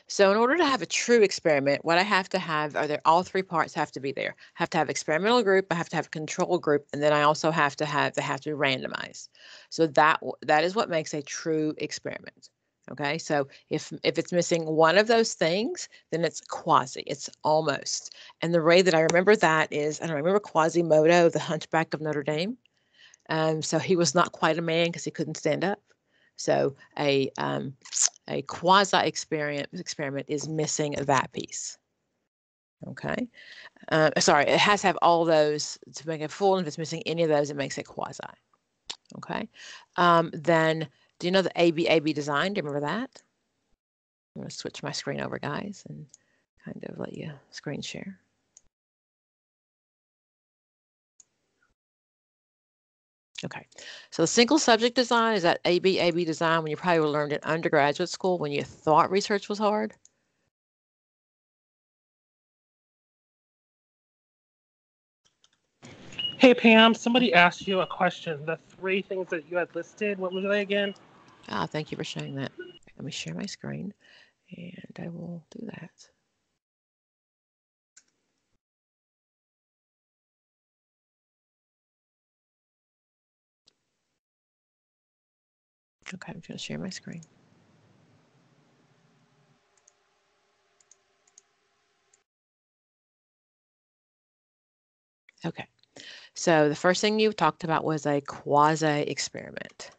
So in order to have a true experiment, what I have to have are all three parts have to be there. I have to have experimental group, I have to have a control group, and then I also have to have, they have to be randomized. So that is what makes a true experiment. Okay, so if it's missing one of those things, then it's quasi, it's almost. And the way that I remember that is, I remember Quasimodo, the Hunchback of Notre Dame. So he was not quite a man because he couldn't stand up. So a quasi experiment is missing that piece. Okay. Sorry, it has to have all those to make it full. And if it's missing any of those, it makes it quasi. Okay. Then do you know the AB design? Do you remember that? I'm going to switch my screen over, guys, and kind of let you screen share. Okay, so the single subject design is that AB design when you probably learned in undergraduate school when you thought research was hard. Hey Pam, somebody asked you a question. The 3 things that you had listed, what were they again? Ah, thank you for sharing that. Let me share my screen and I will do that. Okay, I'm going to share my screen. Okay, so the first thing you talked about was a quasi experiment.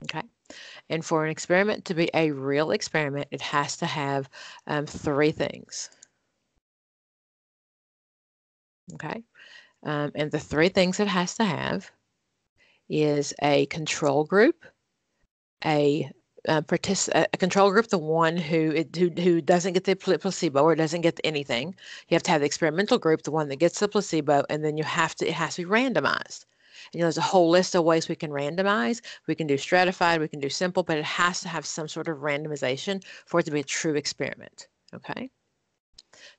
Okay, and for an experiment to be a real experiment, it has to have 3 things. Okay, and the 3 things it has to have is a control group, a control group, the one who doesn't get the placebo or doesn't get anything. You have to have the experimental group, the one that gets the placebo, and then it has to be randomized. And, you know, there's a whole list of ways we can randomize. We can do stratified, we can do simple, but it has to have some sort of randomization for it to be a true experiment. Okay.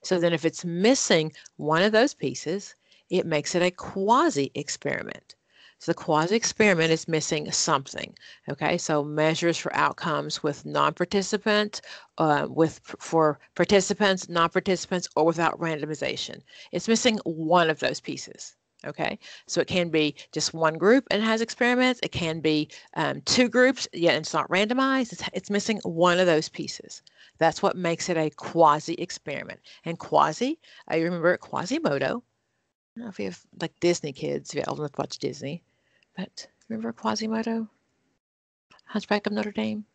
So then if it's missing one of those pieces, it makes it a quasi experiment. So the quasi experiment is missing something. Okay, so measures for outcomes with non-participant, for participants, non-participants, or without randomization. It's missing one of those pieces. Okay, so it can be just one group and has experiments. It can be 2 groups, yet it's not randomized. It's missing one of those pieces. That's what makes it a quasi experiment. And quasi, I remember Quasimodo. I don't know if you have like Disney kids, if you're old enough to watch Disney, but remember Quasimodo? Hunchback of Notre Dame?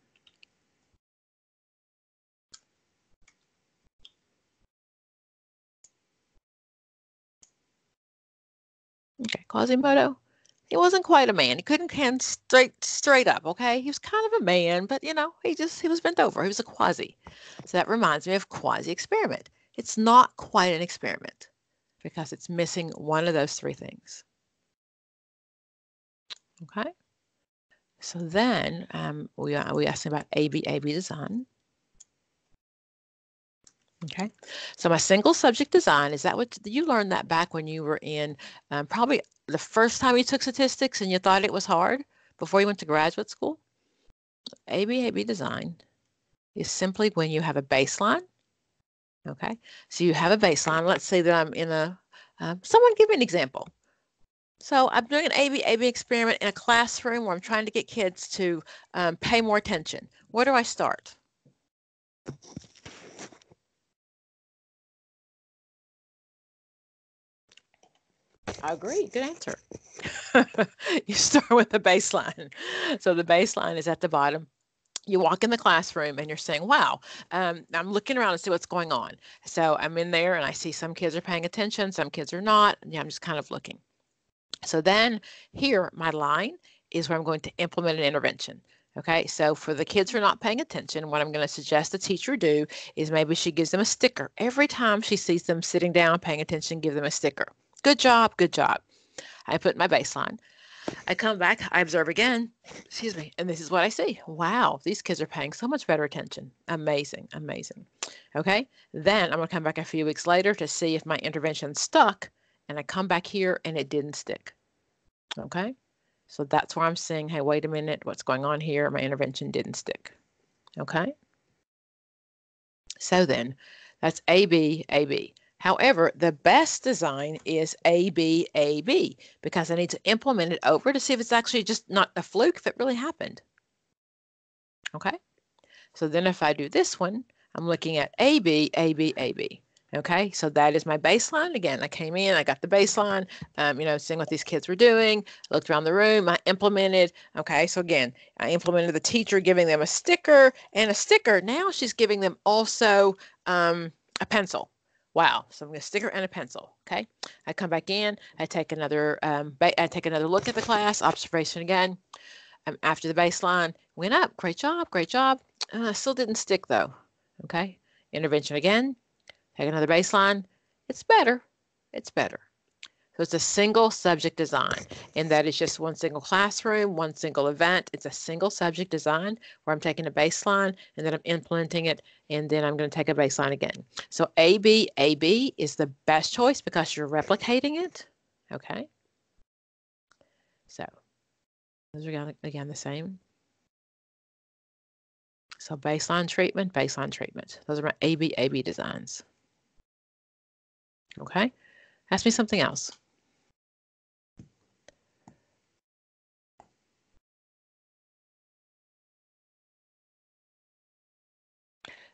Okay, Quasimodo. He wasn't quite a man. He couldn't stand straight up, okay? He was kind of a man, but you know, he was bent over. He was a quasi. So that reminds me of quasi experiment. It's not quite an experiment because it's missing one of those 3 things. Okay. So then we asked about AB design. Okay, so my single subject design, is that what you learned that back when you were in probably the first time you took statistics and you thought it was hard before you went to graduate school? AB design is simply when you have a baseline. Okay, so you have a baseline. Let's say that I'm in a, someone give me an example. So I'm doing an AB experiment in a classroom where I'm trying to get kids to pay more attention. Where do I start? I agree. Good answer. You start with the baseline. So the baseline is at the bottom. You walk in the classroom and you're saying, wow, I'm looking around to see what's going on. So I'm in there and I see some kids are paying attention, some kids are not. Yeah, I'm just kind of looking. So then here, my line is where I'm going to implement an intervention. Okay, so for the kids who are not paying attention, what I'm going to suggest the teacher do is maybe she gives them a sticker. Every time she sees them sitting down, paying attention, give them a sticker. Good job, good job. I put my baseline. I come back, I observe again, excuse me, and this is what I see. Wow, these kids are paying so much better attention. Amazing, amazing. Okay, then I'm going to come back a few weeks later to see if my intervention stuck, and I come back here and it didn't stick. Okay, So that's where I'm saying, hey, wait a minute, what's going on here? My intervention didn't stick. Okay? So then, that's AB, AB. However, the best design is AB, AB, because I need to implement it over to see if it's actually just not a fluke, if it really happened. Okay? So then if I do this one, I'm looking at AB, AB, AB. Okay, so that is my baseline. Again, I came in, I got the baseline, seeing what these kids were doing, looked around the room, I implemented. Okay, so again, I implemented the teacher giving them a sticker and a sticker. Now she's giving them also a pencil. Wow, so I'm going to sticker and a pencil. Okay, I come back in, I take another look at the class, observation again. After the baseline went up, great job, great job. Still didn't stick though. Okay, intervention again. Take another baseline. It's better. It's better. So it's a single subject design, and that is just one single classroom, one single event. It's a single subject design where I'm taking a baseline and then I'm implementing it, and then I'm going to take a baseline again. So AB, AB is the best choice because you're replicating it. Okay. So those are again the same. So baseline treatment, baseline treatment. Those are my AB, AB designs. Okay. Ask me something else.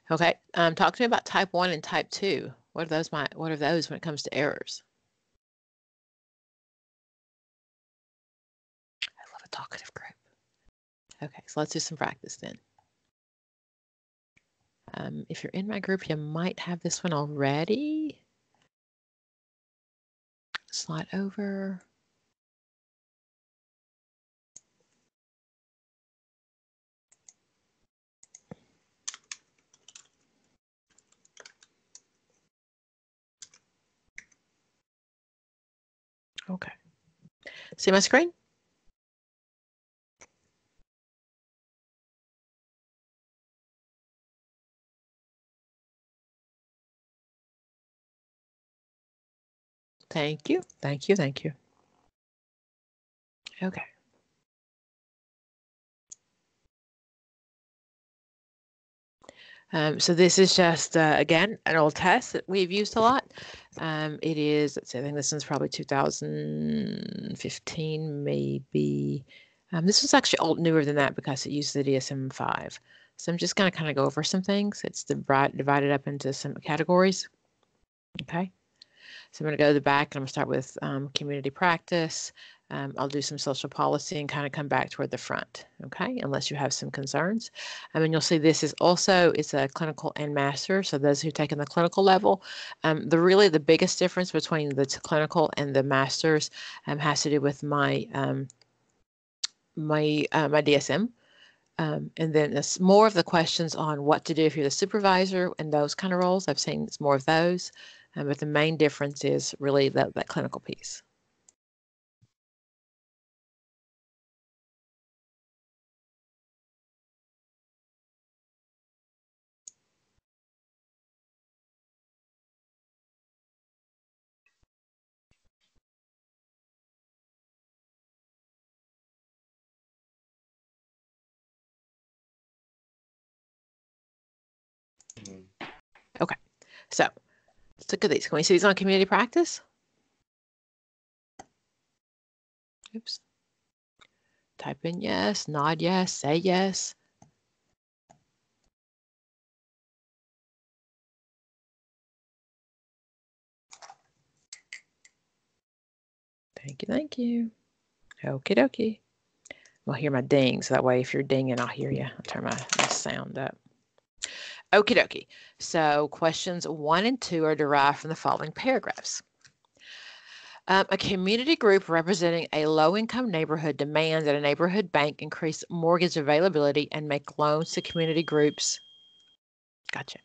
Okay, talk to me about type 1 and type 2. What are those when it comes to errors? I love a talkative group. Okay, so let's do some practice then. If you're in my group, you might have this one already. Slide over. Okay. See my screen? Thank you, thank you, thank you. Okay. So this is just, again, an old test that we've used a lot. It is, let's see, I think this one's probably 2015, maybe. This was actually newer than that because it used the DSM-5. So I'm just going to kind of go over some things. It's divided up into some categories. Okay. So I'm going to go to the back and I'm going to start with community practice. I'll do some social policy and kind of come back toward the front, okay, unless you have some concerns. And you'll see this is also, it's a clinical and master, so those who take in the clinical level. The biggest difference between the clinical and the masters has to do with my my DSM. And then it's more of the questions on what to do if you're the supervisor and those kind of roles. I've seen it's more of those, but the main difference is really that clinical piece. Okay, so let's look at these. Can we see these on community practice? Oops. Type in yes, nod yes, say yes. Thank you, thank you. Okie dokie. We'll hear my ding, so that way if you're dinging, I'll hear you. I'll turn my sound up. Okie dokie. So questions 1 and 2 are derived from the following paragraphs. A community group representing a low-income neighborhood demands that a neighborhood bank increase mortgage availability and make loans to community groups. Gotcha.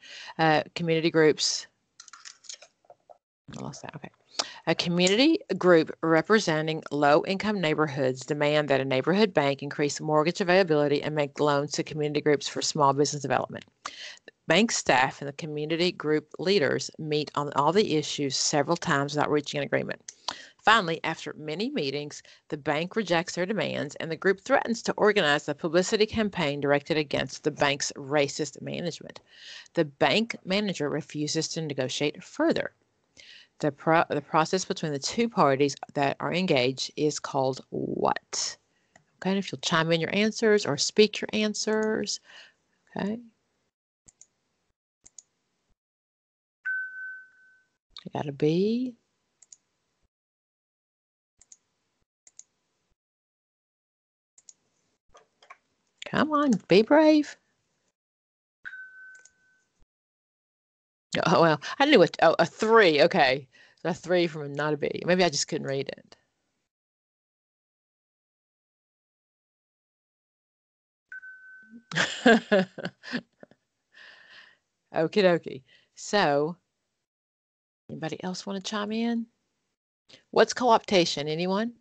Community groups. I lost that. Okay. A community group representing low-income neighborhoods demand that a neighborhood bank increase mortgage availability and make loans to community groups for small business development. bank staff and the community group leaders meet on all the issues several times without reaching an agreement. Finally, after many meetings, the bank rejects their demands and the group threatens to organize a publicity campaign directed against the bank's racist management. The bank manager refuses to negotiate further. The process between the two parties that are engaged is called what? Okay, and if you'll chime in your answers or speak your answers. Okay. You got a B. Come on, be brave. Oh, well, I knew it. Oh, a 3. Okay. So a 3 from not a B. Maybe I just couldn't read it. Okie dokie. So, anybody else want to chime in? What's co-optation? Anyone?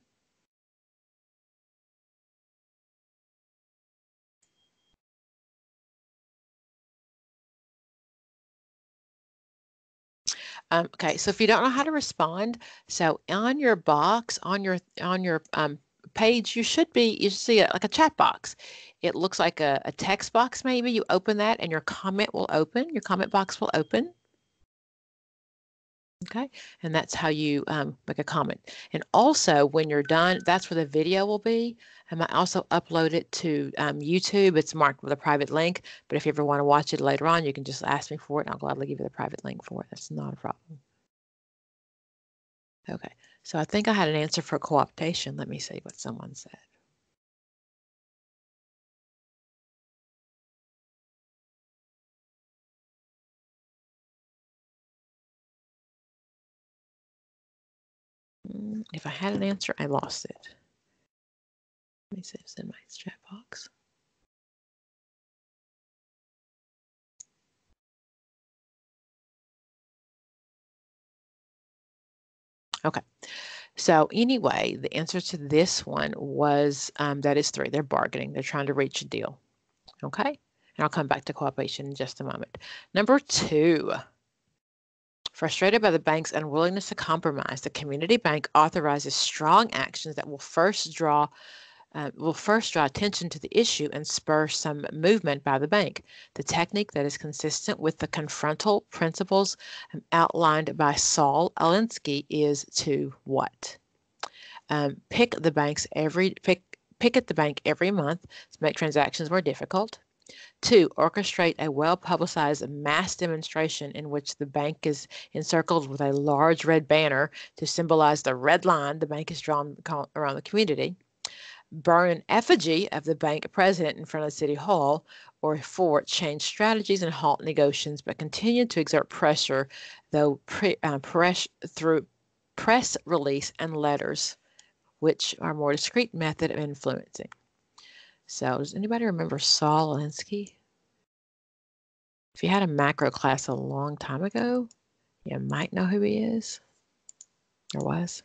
Okay, so if you don't know how to respond, so on your box, on your page, you should see like a chat box. It looks like a text box maybe. You open that and your comment will open. Your comment box will open. Okay, and that's how you make a comment. And also, when you're done, that's where the video will be. I might also upload it to YouTube. It's marked with a private link, but if you ever want to watch it later on, you can just ask me for it, and I'll gladly give you the private link for it. That's not a problem. Okay, so I think I had an answer for co-optation. Let me see what someone said. If I had an answer, I lost it. Let me see if it's in my chat box. Okay, so anyway, the answer to this one was that is 3. They're bargaining. They're trying to reach a deal. Okay, and I'll come back to cooperation in just a moment. Number 2. Frustrated by the bank's unwillingness to compromise, the community bank authorizes strong actions that will first draw attention to the issue and spur some movement by the bank. The technique that is consistent with the confrontal principles outlined by Saul Alinsky is to what? Pick at the bank every month to make transactions more difficult. 2, orchestrate a well-publicized mass demonstration in which the bank is encircled with a large red banner to symbolize the red line the bank has drawn around the community. Burn an effigy of the bank president in front of City Hall. Or 4, change strategies and halt negotiations, but continue to exert pressure through press release and letters, which are a more discreet method of influencing. So does anybody remember Saul Alinsky? If you had a macro class a long time ago, you might know who he is or was.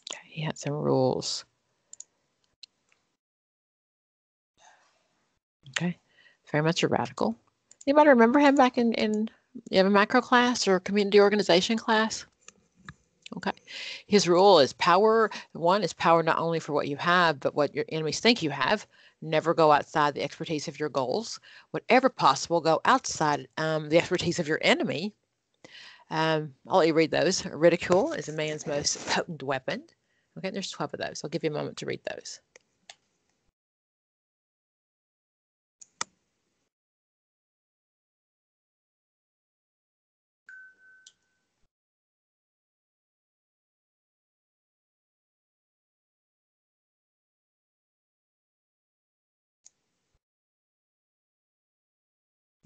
Okay, he had some rules. Okay, very much a radical. Anybody remember him back in you have a macro class or community organization class? Okay, his rule is power. 1 is power not only for what you have, but what your enemies think you have. Never go outside the expertise of your goals. Whatever possible, go outside the expertise of your enemy. I'll let you read those. Ridicule is a man's most potent weapon. Okay, there's 12 of those. I'll give you a moment to read those.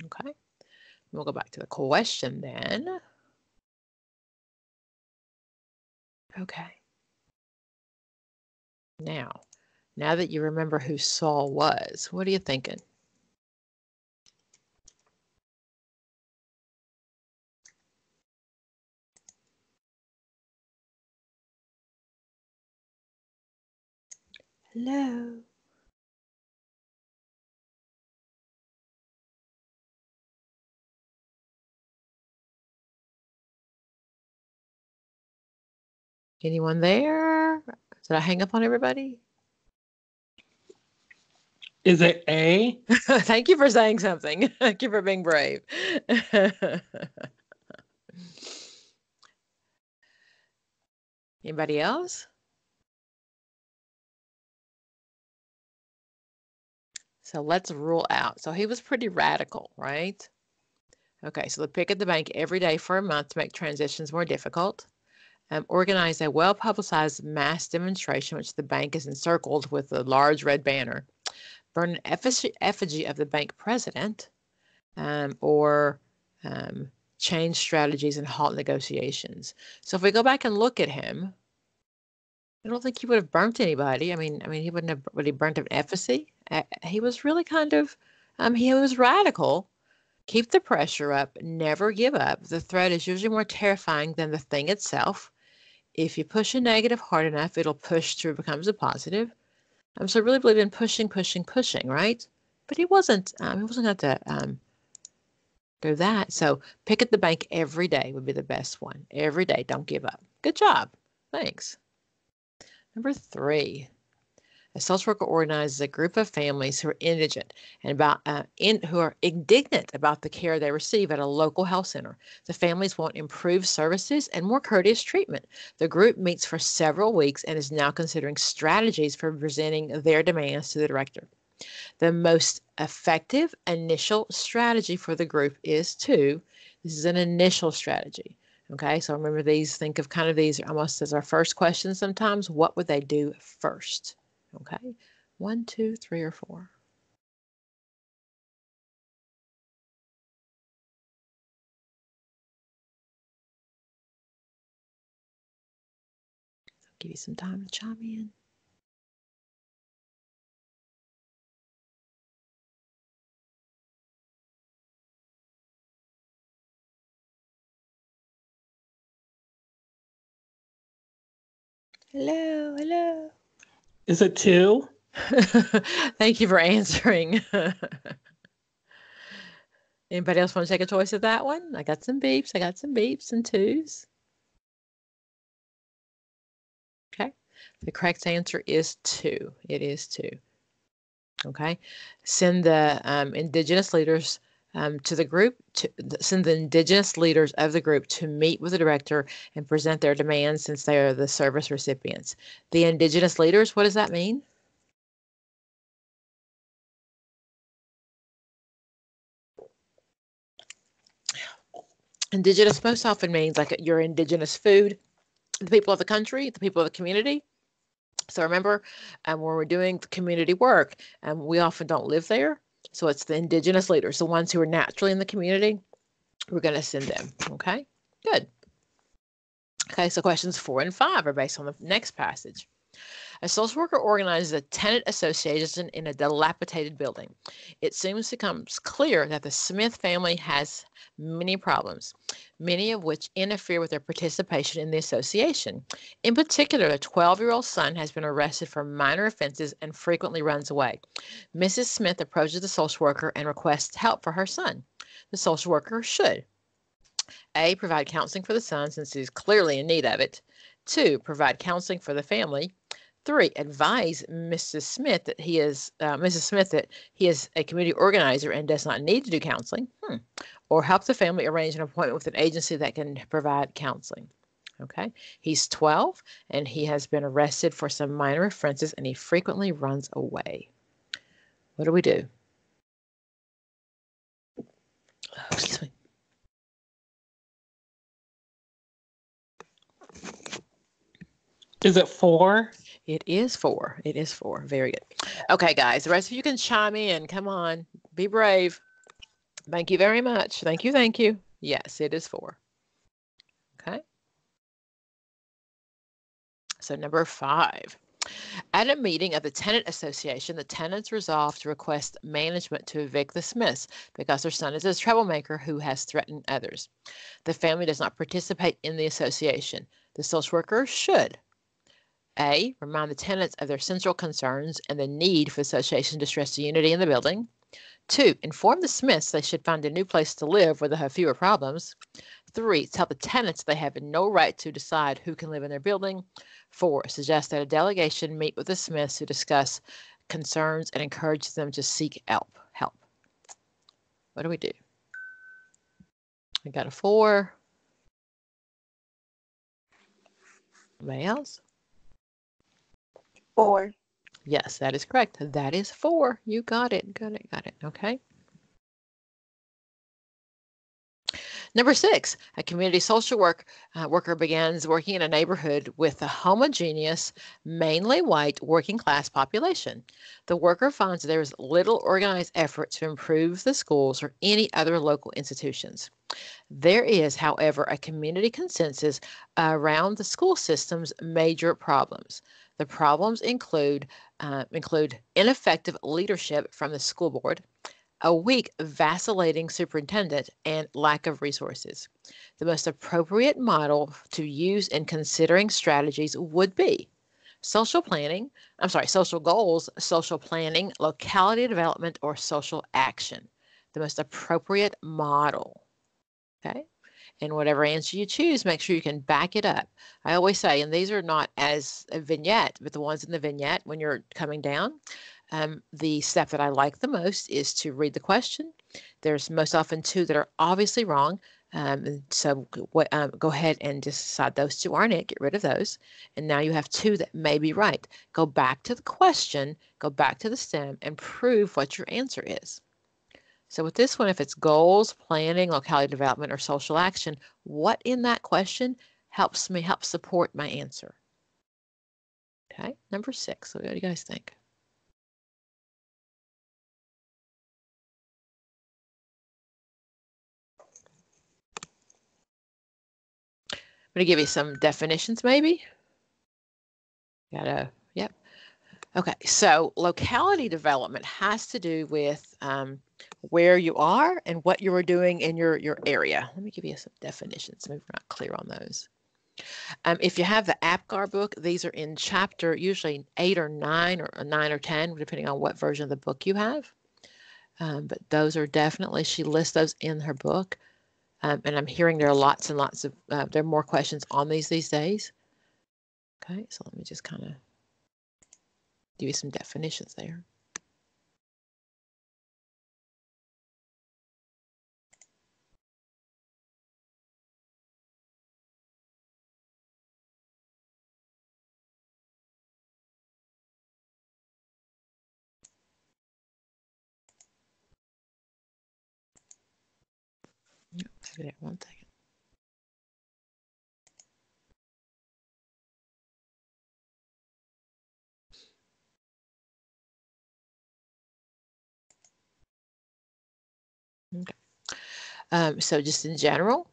Okay, We'll go back to the question then. Okay. Now that you remember who Saul was, what are you thinking? Hello. Anyone there? Did I hang up on everybody? Is it A? Thank you for saying something. Thank you for being brave. Anybody else? So let's rule out. So he was pretty radical, right? Okay, so the pick at the bank every day for a month to make transitions more difficult. Organize a well-publicized mass demonstration, which the bank is encircled with a large red banner. Burn an effigy of the bank president, or change strategies and halt negotiations. So if we go back and look at him, I don't think he would have burnt anybody. I mean, he wouldn't have really burnt an effigy. He was really kind of, he was radical. Keep the pressure up, never give up. The threat is usually more terrifying than the thing itself. If you push a negative hard enough, it'll push through, becomes a positive. So I really believe in pushing, right? But he wasn't going to do that. So pick at the bank every day would be the best one. Every day, don't give up. Good job. Thanks. Number 3. A social worker organizes a group of families who are indigent and who are indignant about the care they receive at a local health center. The families want improved services and more courteous treatment. The group meets for several weeks and is now considering strategies for presenting their demands to the director. The most effective initial strategy for the group is this is an initial strategy. Okay, so remember these, think of kind of these almost as our first question sometimes. What would they do first? Okay, 1, 2, 3, or 4. I'll give you some time to chime in. Hello, hello. Is it 2? Thank you for answering. Anybody else want to take a choice of that one? I got some beeps. And 2s. Okay. The correct answer is 2. It is 2. Okay. Send the indigenous leaders to the group, send the indigenous leaders of the group to meet with the director and present their demands since they are the service recipients. The indigenous leaders, what does that mean? Indigenous most often means like your indigenous food, the people of the country, the people of the community. So remember, when we're doing community work, we often don't live there. So it's the indigenous leaders, the ones who are naturally in the community. We're going to send them. Okay, good. Okay, so questions 4 and 5 are based on the next passage. A social worker organizes a tenant association in a dilapidated building. It soon becomes clear that the Smith family has many problems, many of which interfere with their participation in the association. In particular, the 12-year-old son has been arrested for minor offenses and frequently runs away. Mrs. Smith approaches the social worker and requests help for her son. The social worker should A, provide counseling for the son since he's clearly in need of it. 2, provide counseling for the family. 3, advise Mrs. Smith that he is a community organizer and does not need to do counseling. Or help the family arrange an appointment with an agency that can provide counseling. Okay, he's 12 and he has been arrested for some minor offenses and he frequently runs away. What do we do? Oh, excuse me. Is it 4? It is 4. It is 4. Very good. Okay, guys, the rest of you can chime in. Come on, be brave. Thank you very much. Thank you. Thank you. Yes, it is 4. Okay. So number 5. At a meeting of the tenant association, the tenants resolved to request management to evict the Smiths because their son is a troublemaker who has threatened others. The family does not participate in the association. The social worker should: A, remind the tenants of their central concerns and the need for the association to stress the unity in the building. 2, inform the Smiths they should find a new place to live where they have fewer problems. 3, tell the tenants they have no right to decide who can live in their building. 4, suggest that a delegation meet with the Smiths to discuss concerns and encourage them to seek help. What do we do? I got a 4. Anybody else? 4. Yes, that is correct. That is 4. You got it. Got it. Okay. Number 6, a community social worker begins working in a neighborhood with a homogeneous, mainly white working class population. The worker finds there is little organized effort to improve the schools or any other local institutions. There is, however, a community consensus around the school system's major problems. The problems include ineffective leadership from the school board, a weak, vacillating superintendent, and lack of resources. The most appropriate model to use in considering strategies would be social goals, social planning, locality development, or social action. The most appropriate model. Okay. And whatever answer you choose, make sure you can back it up. I always say, and these are not as a vignette, but the ones in the vignette when you're coming down, the step that I like the most is to read the question. There's most often 2 that are obviously wrong. So go ahead and decide those 2 aren't it. Get rid of those. And now you have 2 that may be right. Go back to the question, go back to the STEM, and prove what your answer is. So with this one, if it's goals, planning, locality development, or social action, what in that question helps support my answer? Okay, number 6. What do you guys think? I'm going to give you some definitions, maybe. Yep. Okay, so locality development has to do with where you are and what you are doing in your area. Let me give you some definitions. Maybe we're not clear on those. If you have the APGAR book, these are in chapter usually 8 or 9 or 9 or 10, depending on what version of the book you have. But those are definitely, she lists those in her book. And I'm hearing there are lots and lots of, there are more questions on these days. Okay, so let me just kind of give you some definitions there. Maybe there, one second. Okay. So just in general,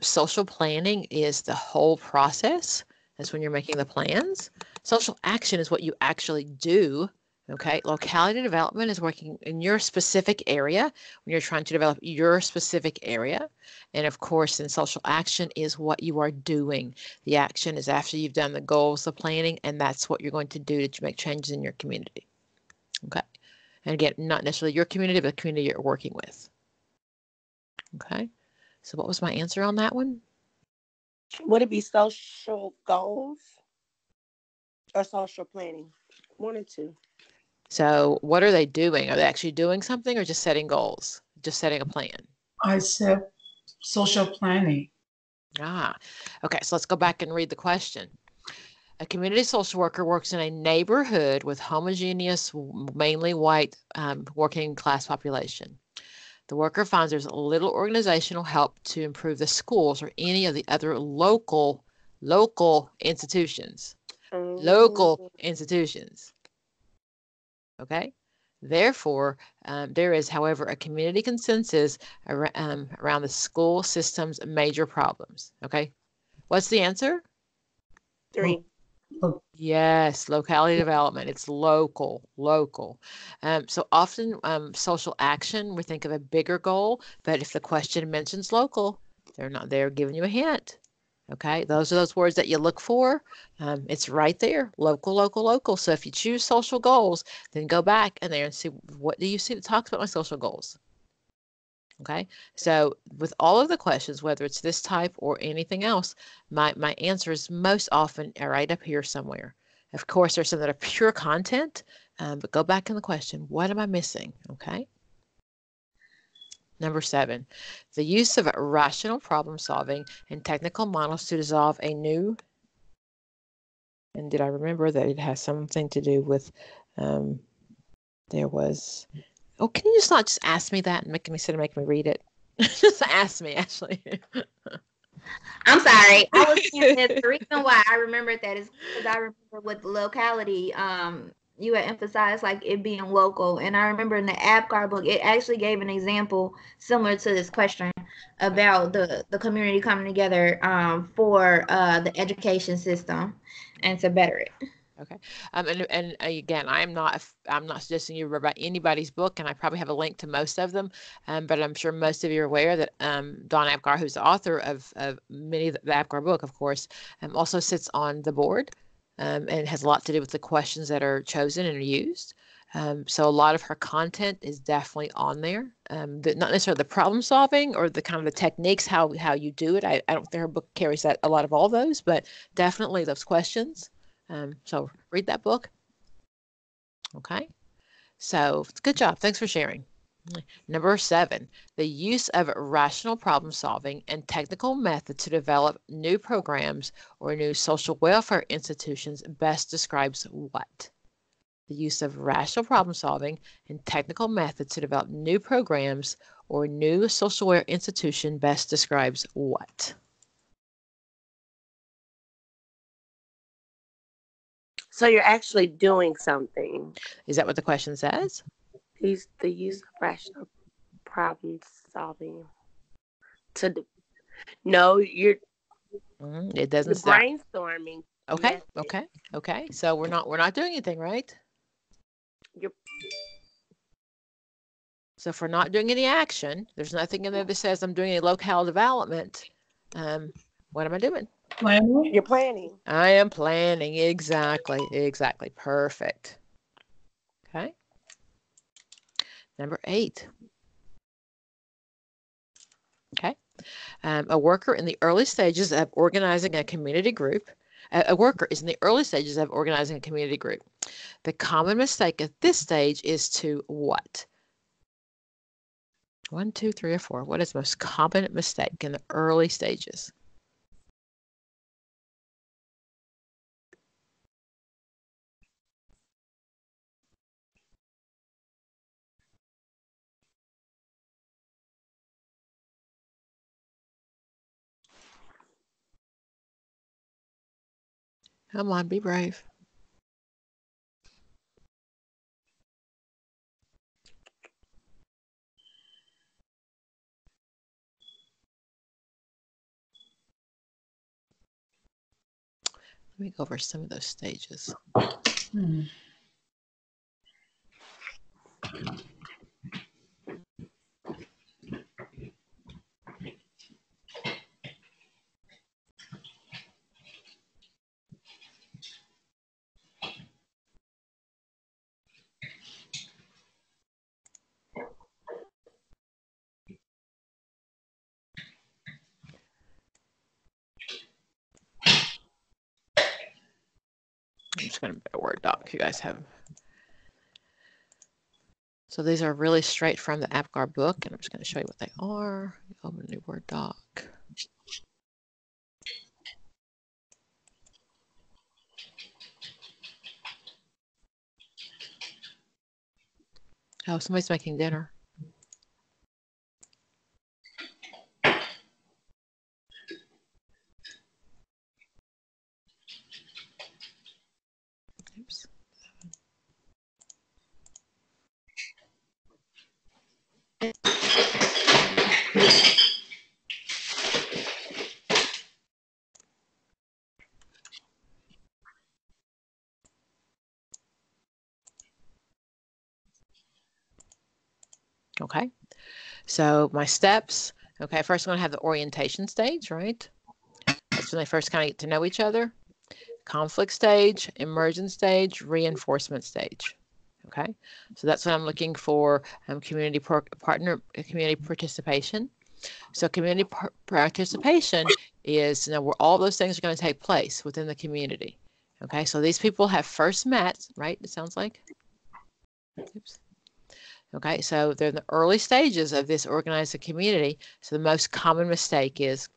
social planning is the whole process. That's when you're making the plans. Social action is what you actually do. Okay. Locality development is working in your specific area when you're trying to develop your specific area. And of course, then social action is what you are doing. The action is after you've done the goals, the planning, and that's what you're going to do to make changes in your community. Okay. And again, not necessarily your community, but the community you're working with. Okay. So what was my answer on that one? Would it be social goals or social planning? 1 or 2. So what are they doing? Are they actually doing something or just setting goals? Just setting a plan? I said social planning. Okay. So let's go back and read the question. A community social worker works in a neighborhood with homogeneous, mainly white working class population. The worker finds there's little organizational help to improve the schools or any of the other local institutions. Local institutions. Okay. Therefore, there is, however, a community consensus around the school system's major problems. Okay, what's the answer? 3. Yes, locality development. It's local. So often social action, we think of a bigger goal, but if the question mentions local, they're giving you a hint. Okay, those are those words that you look for. It's right there, local. So if you choose social goals, then go back in there and see, what do you see that talks about my social goals? Okay, so with all of the questions, whether it's this type or anything else, my answer is most often right up here somewhere. Of course, there's some that are pure content, but go back in the question, what am I missing? Okay. Number 7, the use of rational problem solving and technical models to resolve a new, and did I remember that it has something to do with, there was, oh, can you just not just ask me that and make me sit and make me read it? Just ask me, Ashley. I'm sorry. I was saying that the reason why I remembered that is because I remember with the locality, you had emphasized like it being local. And I remember in the APGAR book, it actually gave an example similar to this question about the community coming together for the education system and to better it. Okay. And again, I'm not suggesting you read about anybody's book, and I probably have a link to most of them. But I'm sure most of you are aware that Don Apgar, who's the author of many of the Apgar book, of course, also sits on the board, and it has a lot to do with the questions that are chosen and are used. So a lot of her content is definitely on there. Not necessarily the problem solving or the kind of the techniques, how you do it. I don't think her book carries a lot of all those, but definitely those questions. So read that book. Okay. So good job. Thanks for sharing. Number 7, the use of rational problem solving and technical methods to develop new programs or new social welfare institutions best describes what? The use of rational problem solving and technical methods to develop new programs or new social welfare institution best describes what? So you're actually doing something. Is that what the question says? The use of rational problem solving no, you're It doesn't you're sound brainstorming. okay. method. Okay. So we're not doing anything, right? You're So if we're not doing any action, there's nothing in there that says I'm doing any locale development. What am I doing? Planning? You're planning. I am planning. Exactly. Perfect. Okay. Number 8. Okay. A worker in the early stages of organizing a community group. A worker is in the early stages of organizing a community group. The common mistake at this stage is to what? 1, 2, 3, or 4. What is the most common mistake in the early stages? Come on, be brave. Let me go over some of those stages. Hmm. I'm just going to make a Word doc. You guys have. So these are really straight from the APGAR book, and I'm just going to show you what they are. Open a new Word doc. Oh, somebody's making dinner. Oops. Okay, so my steps. Okay, first I'm going to have the orientation stage, right? That's when they first kind of get to know each other. Conflict stage, emergence stage, reinforcement stage. Okay, so that's what I'm looking for. Community participation. So community participation is, where all those things are going to take place within the community. Okay, so these people have first met, right? It sounds like. Oops. Okay, so they're in the early stages of this organized community. So the most common mistake is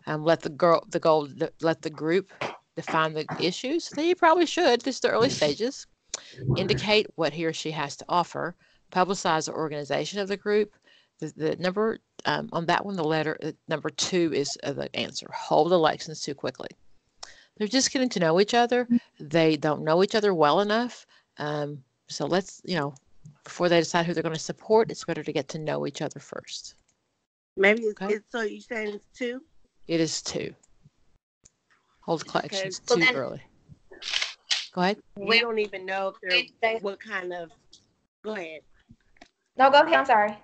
let the group define the issues. You probably should. This is the early stages. Indicate what he or she has to offer. Publicize the organization of the group. The number on that one, the letter number 2 is the answer. Hold elections too quickly. They're just getting to know each other. They don't know each other well enough. So let's, before they decide who they're going to support, it's better to get to know each other first. Maybe so you're saying it's 2? It is 2. Hold collections So too then, early. Go ahead. We don't even know if they're what kind of. Go ahead. No, go ahead. I'm sorry.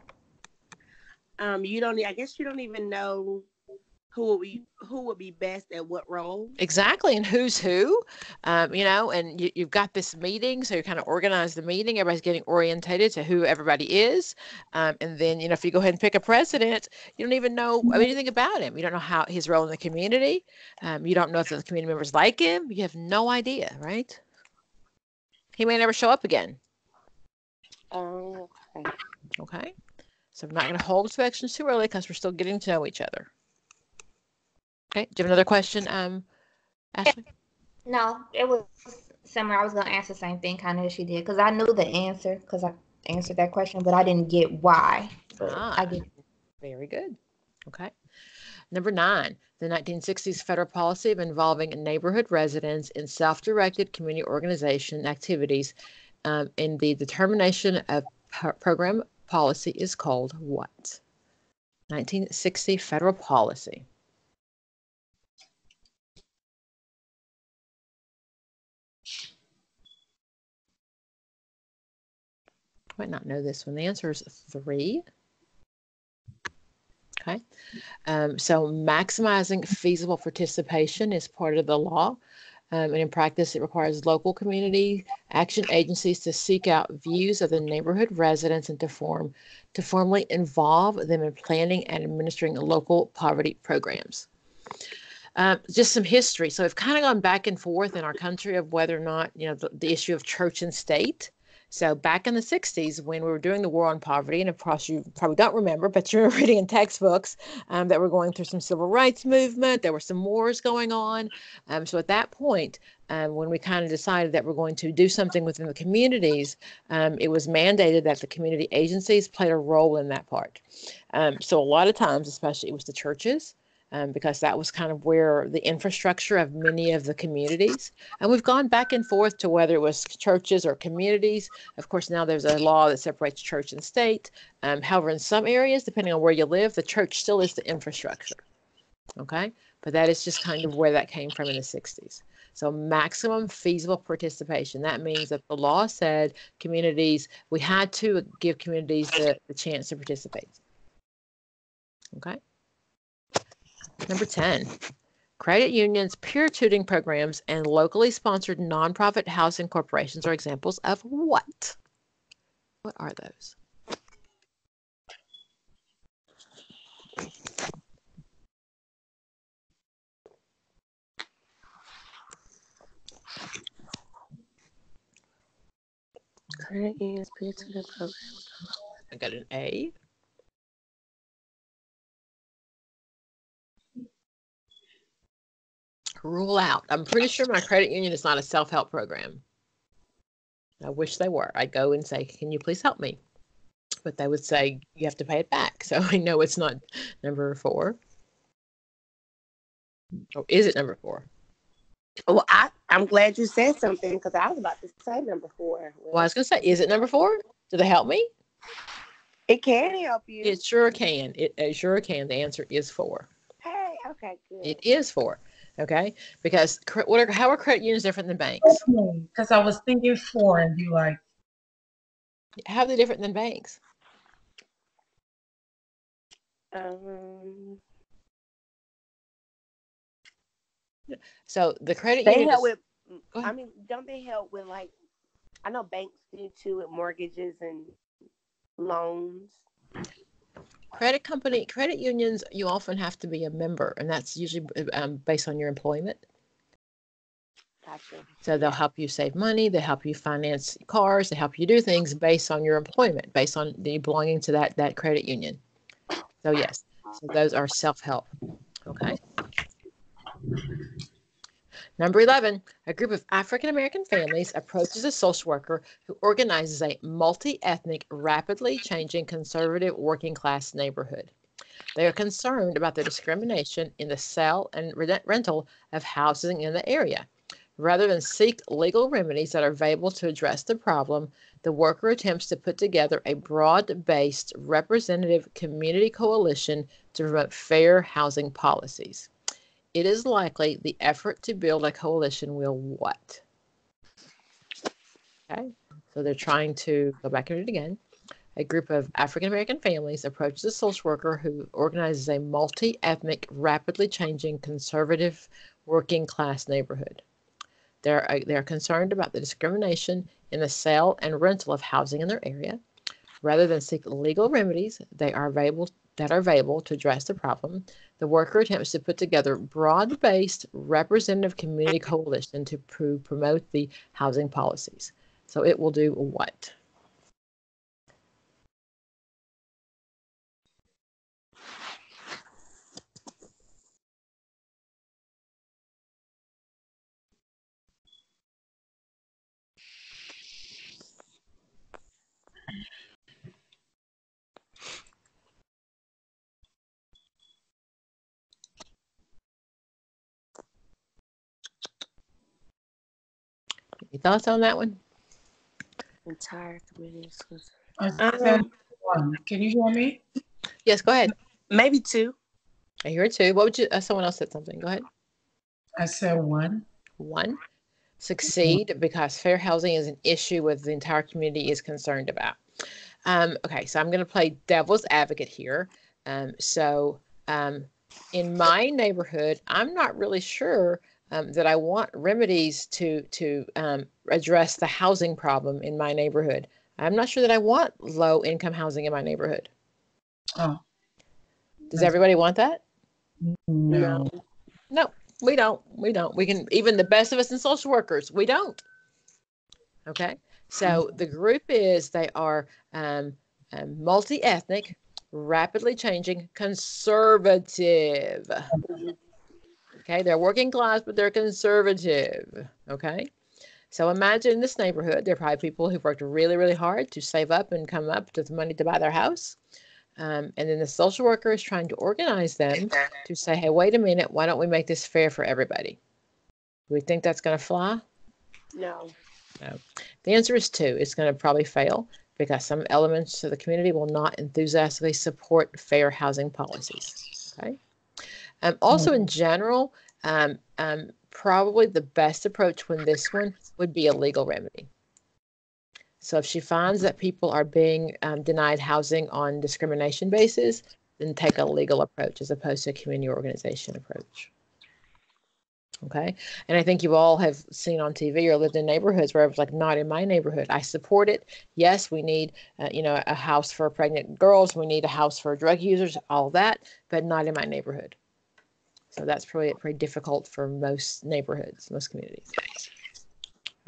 You don't. I guess you don't even know who would be best at what role. Exactly, and who's who, and you've got this meeting, so you kind of organize the meeting. Everybody's getting orientated to who everybody is, and then if you go ahead and pick a president, you don't even know anything about him. You don't know how his role in the community. You don't know if the community members like him. You have no idea, right? He may never show up again. Oh, okay. Okay, so I'm not going to hold sections too early because we're still getting to know each other. Okay, do you have another question, Ashley? No, it was similar. I was going to answer the same thing kind of as she did because I knew the answer because I answered that question, but I didn't get why. I get. Very good. Okay. Number 9, the 1960s federal policy of involving neighborhood residents in self-directed community organization activities in the determination of program policy is called what? 1960 federal policy. I might not know this one. The answer is 3. Okay. So maximizing feasible participation is part of the law. And in practice, it requires local community action agencies to seek out views of the neighborhood residents and to formally involve them in planning and administering local poverty programs. Just some history. So we've kind of gone back and forth in our country of whether or not, the issue of church and state. So back in the 60s, when we were doing the war on poverty, and of course you probably don't remember, but you're reading in textbooks that we're going through some civil rights movement. There were some wars going on. So at that point, when we kind of decided that we're going to do something within the communities, it was mandated that the community agencies played a role in that part. So a lot of times, especially it was the churches, because that was kind of where the infrastructure of many of the communities. And we've gone back and forth to whether it was churches or communities. Of course, now there's a law that separates church and state. However, in some areas, depending on where you live, the church still is the infrastructure. Okay, but that is just kind of where that came from in the 60s. So maximum feasible participation. That means that the law said communities, we had to give communities the chance to participate. Okay. Number 10, credit unions, peer tutoring programs, and locally sponsored nonprofit housing corporations are examples of what? What are those? Credit unions, peer tutoring programs. I got an A. Rule out. I'm pretty sure my credit union is not a self-help program. I wish they were. I'd go and say, can you please help me? But they would say, you have to pay it back. So I know it's not number 4. Or is it number 4? Well, I'm glad you said something because I was about to say number 4. Well, I was going to say, is it number 4? Do they help me? It can help you. It sure can. It sure can. The answer is 4. Hey, okay, good. It is 4. Okay, because how are credit unions different than banks? Because I was thinking 4 and be like, how are they different than banks? Um, So the credit they union help is, with. go I ahead. mean, don't they help with like? I know banks do too with mortgages and loans. Credit unions, you often have to be a member, and that's usually based on your employment. Gotcha. So they'll help you save money, they help you finance cars, they help you do things based on your employment, based on the belonging to that credit union. So yes, so those are self-help. Okay. Number 11, a group of African American families approaches a social worker who organizes a multi-ethnic, rapidly changing conservative working class neighborhood. They are concerned about the discrimination in the sale and rental of housing in the area. Rather than seek legal remedies that are available to address the problem, the worker attempts to put together a broad-based representative community coalition to promote fair housing policies. It is likely the effort to build a coalition will what? Okay, so they're trying to go back and read it again. A group of African American families approaches a social worker who organizes a multi-ethnic, rapidly changing, conservative, working class neighborhood. They're concerned about the discrimination in the sale and rental of housing in their area. Rather than seek legal remedies that are available to address the problem, the worker attempts to put together broad-based representative community coalition to promote the housing policies. So it will do what? Any thoughts on that one? Entire community. I said one. Can you hear me? Yes, go ahead. Maybe two. I hear it too. What would you? Someone else said something. Go ahead. I said one. One, succeed because fair housing is an issue with the entire community is concerned about. Okay, so I'm going to play devil's advocate here. In my neighborhood, I'm not really sure that I want remedies to address the housing problem in my neighborhood. I'm not sure that I want low income housing in my neighborhood. Oh, Does everybody want that? no. No, we don't. We don't. We can, even the best of us in social workers, we don't. Okay, so the group is, they are multi-ethnic, rapidly changing, conservative. Okay, they're working class, but they're conservative. Okay, so imagine in this neighborhood, there are probably people who've worked really, really hard to save up and come up to the money to buy their house. And then the social worker is trying to organize them to say, hey, wait a minute, why don't we make this fair for everybody? Do we think that's going to fly? No. No. The answer is two. It's going to probably fail because some elements of the community will not enthusiastically support fair housing policies. Okay. Also, in general, probably the best approach when this one would be a legal remedy. So if she finds that people are being denied housing on discrimination basis, then take a legal approach as opposed to a community organization approach. Okay. And I think you all have seen on TV or lived in neighborhoods where it was like, not in my neighborhood. I support it. Yes, we need, a house for pregnant girls. We need a house for drug users, all that, but not in my neighborhood. So that's probably pretty difficult for most neighborhoods, most communities.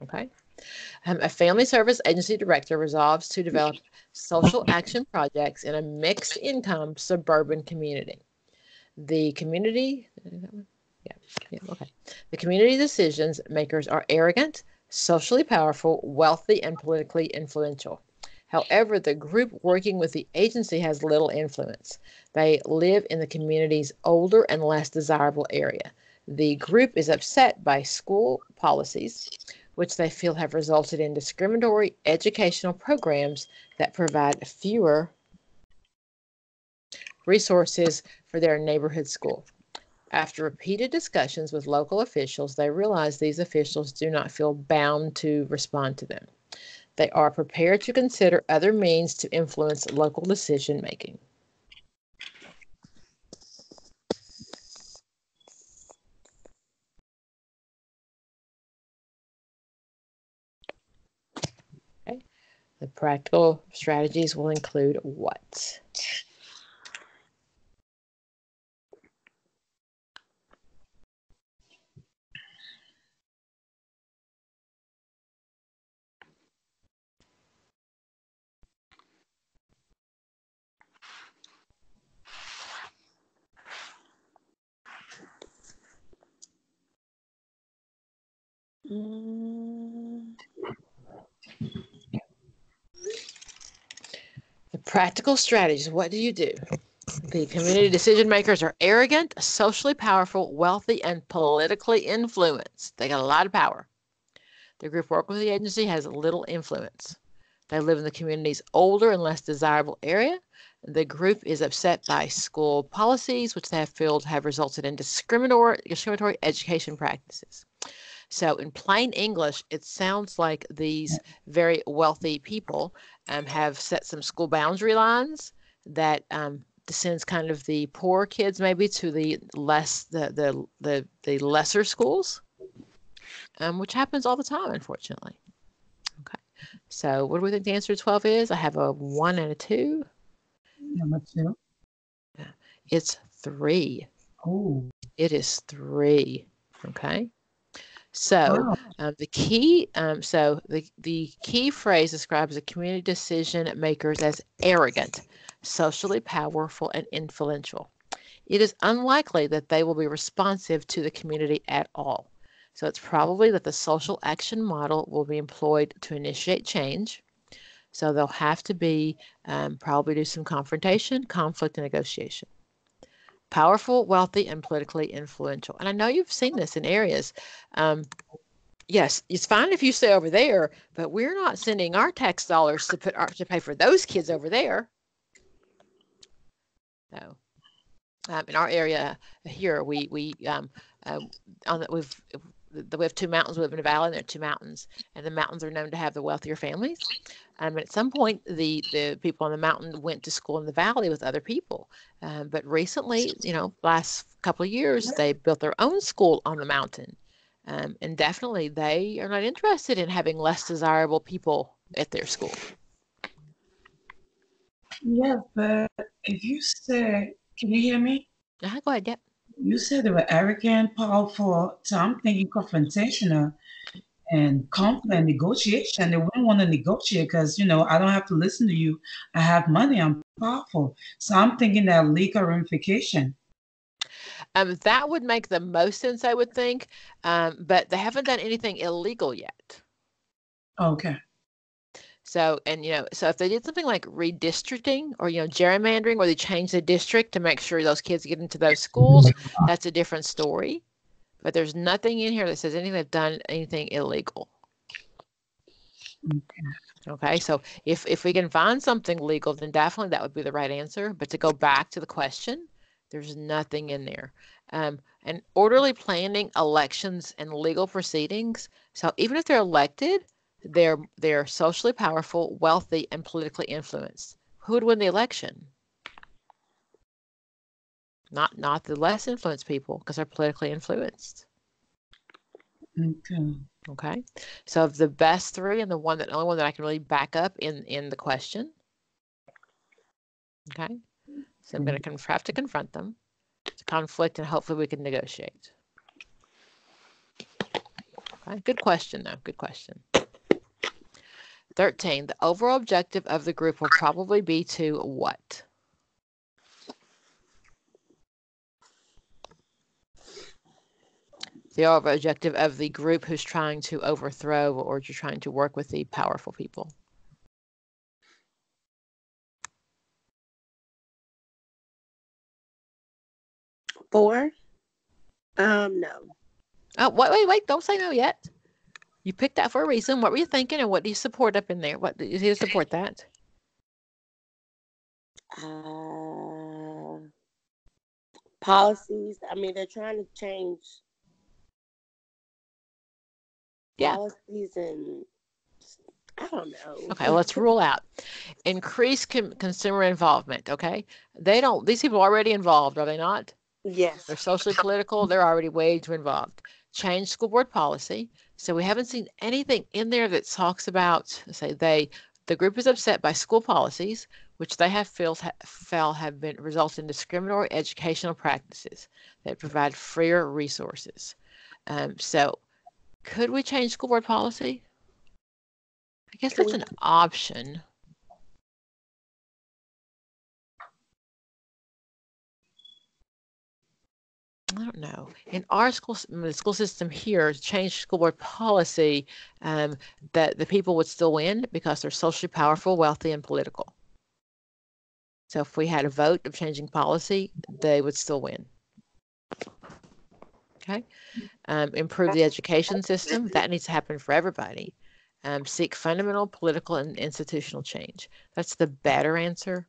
Okay. A family service agency director resolves to develop social action projects in a mixed income suburban community. The community, okay. The community decisions makers are arrogant, socially powerful, wealthy, and politically influential. However, the group working with the agency has little influence. They live in the community's older and less desirable area. The group is upset by school policies, which they feel have resulted in discriminatory educational programs that provide fewer resources for their neighborhood school. After repeated discussions with local officials, they realize these officials do not feel bound to respond to them. They are prepared to consider other means to influence local decision making. The practical strategies will include what? The practical strategies, what do you do? The community decision makers are arrogant, socially powerful, wealthy, and politically influenced. They got a lot of power. The group working with the agency has little influence. They live in the community's older and less desirable area. The group is upset by school policies, which they have felt have resulted in discriminatory education practices. So in plain English, it sounds like these very wealthy people have set some school boundary lines that descends kind of the poor kids maybe to the lesser schools, which happens all the time, unfortunately. Okay. So what do we think the answer to 12 is? I have a 1 and a 2. Number 2. Yeah. It's 3. Oh. It is 3. Okay. So the key phrase describes the community decision makers as arrogant, socially powerful, and influential. It is unlikely that they will be responsive to the community at all. So it's probably that the social action model will be employed to initiate change. So they'll have to be probably do some confrontation, conflict, and negotiation. Powerful, wealthy, and politically influential. And I know you've seen this in areas. Yes, it's fine if you stay over there, but we're not sending our tax dollars to pay for those kids over there. So, in our area here, we have 2 mountains. We live in a valley, and there are 2 mountains, and the mountains are known to have the wealthier families. And at some point, the people on the mountain went to school in the valley with other people. But recently, last couple of years, they built their own school on the mountain. And definitely, they are not interested in having less desirable people at their school. Yeah, but if you say, can you hear me? Go ahead, yep. You said they were arrogant, powerful, so I'm thinking confrontational and conflict and negotiation. They wouldn't want to negotiate because, I don't have to listen to you. I have money. I'm powerful. So I'm thinking that legal ramification. That would make the most sense, I would think, but they haven't done anything illegal yet. Okay. So, so if they did something like redistricting or, gerrymandering, where they change the district to make sure those kids get into those schools, that's a different story. But there's nothing in here that says they've done anything illegal. Okay, so if we can find something legal, then definitely that would be the right answer. But to go back to the question, there's nothing in there. And orderly planning, elections, and legal proceedings. So even if they're elected, they're socially powerful, wealthy, and politically influenced. Who would win the election? Not the less influenced people, because they're politically influenced. Okay. So of the best 3 and the only one that I can really back up in the question. Okay. So I'm going to have to confront them, to conflict, and hopefully we can negotiate. Okay. Good question, though. Good question. 13. The overall objective of the group will probably be to what? The overall objective of the group who's trying to overthrow or you're trying to work with the powerful people. Four? No. Oh, wait! Don't say no yet. You picked that for a reason. What were you thinking, and what do you support up in there? What do you support that? Policies. I mean, they're trying to change policies, and I don't know. Okay, well, let's rule out increased consumer involvement. Okay, these people are already involved, are they not? Yes. They're socially political. They're already way too involved. Change school board policy. So we haven't seen anything in there that talks about, say, The group is upset by school policies, which they have felt have been resulted in discriminatory educational practices that provide freer resources. So, could we change school board policy? I guess that's an option. I don't know. In our school, the school system here, to change school board policy, that the people would still win because they're socially powerful, wealthy, and political. So if we had a vote of changing policy, they would still win. Okay. Improve the education system. That needs to happen for everybody. Seek fundamental political and institutional change. That's the better answer,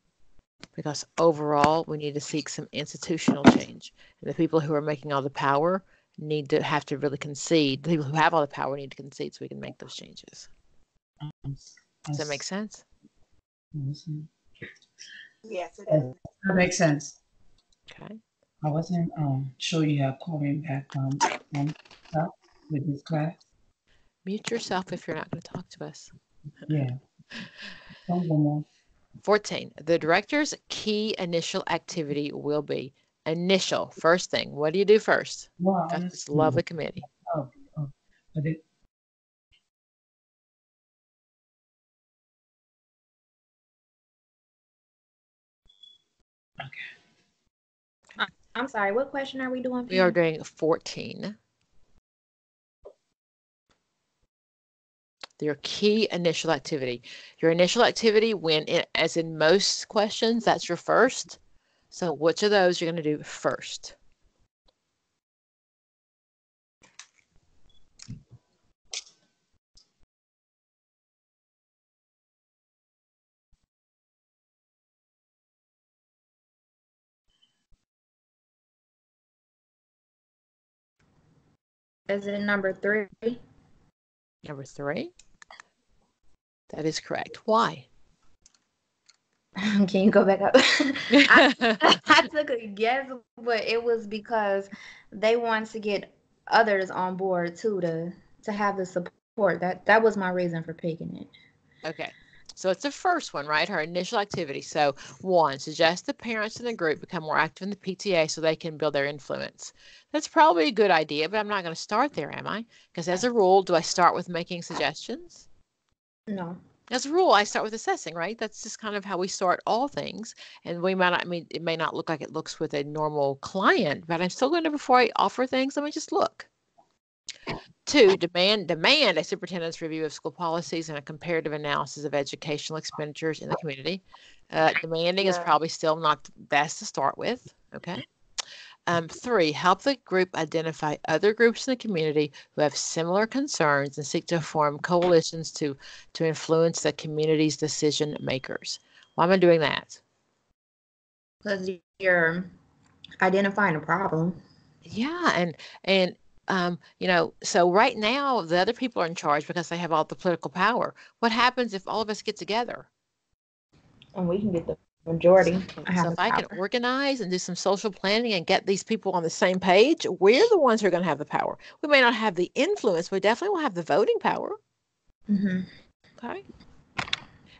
because overall we need to seek some institutional change. And the people who are making all the power have to really concede. The people who have all the power need to concede so we can make those changes. Does that make sense? Yes, it does. That makes sense. Okay. I wasn't sure you had calling back with this class. Mute yourself if you're not going to talk to us. Yeah. Don't go more. 14. The director's key initial activity will be initial, first thing. What do you do first? Wow, Got this lovely committee. Oh, but Okay. I'm sorry, what question are we doing? We are doing 14. Your key initial activity. Your initial activity, as in most questions, that's your first. So which of those you're going to do first? Is it number 3? Number 3. That is correct. Why? Can you go back up? I took a guess, but it was because they wanted to get others on board too to have the support. That was my reason for picking it. Okay. So it's the first one, right? Her initial activity. So 1, suggest the parents in the group become more active in the PTA so they can build their influence. That's probably a good idea, but I'm not going to start there, am I? Because as a rule, do I start with making suggestions? No. As a rule, I start with assessing, right? That's just kind of how we start all things. And we might not, it may not look like it looks with a normal client, but I'm still going to, before I offer things, let me just look. 2, demand a superintendent's review of school policies and a comparative analysis of educational expenditures in the community. Demanding is probably still not the best to start with, okay? 3, help the group identify other groups in the community who have similar concerns and seek to form coalitions to influence the community's decision makers. Why am I doing that? Because you're identifying a problem. Yeah, and so right now the other people are in charge because they have all the political power. What happens if all of us get together? And we can get the majority. So if I can organize and do some social planning and get these people on the same page, we're the ones who are going to have the power. We may not have the influence, but we definitely will have the voting power. Mm-hmm. Okay.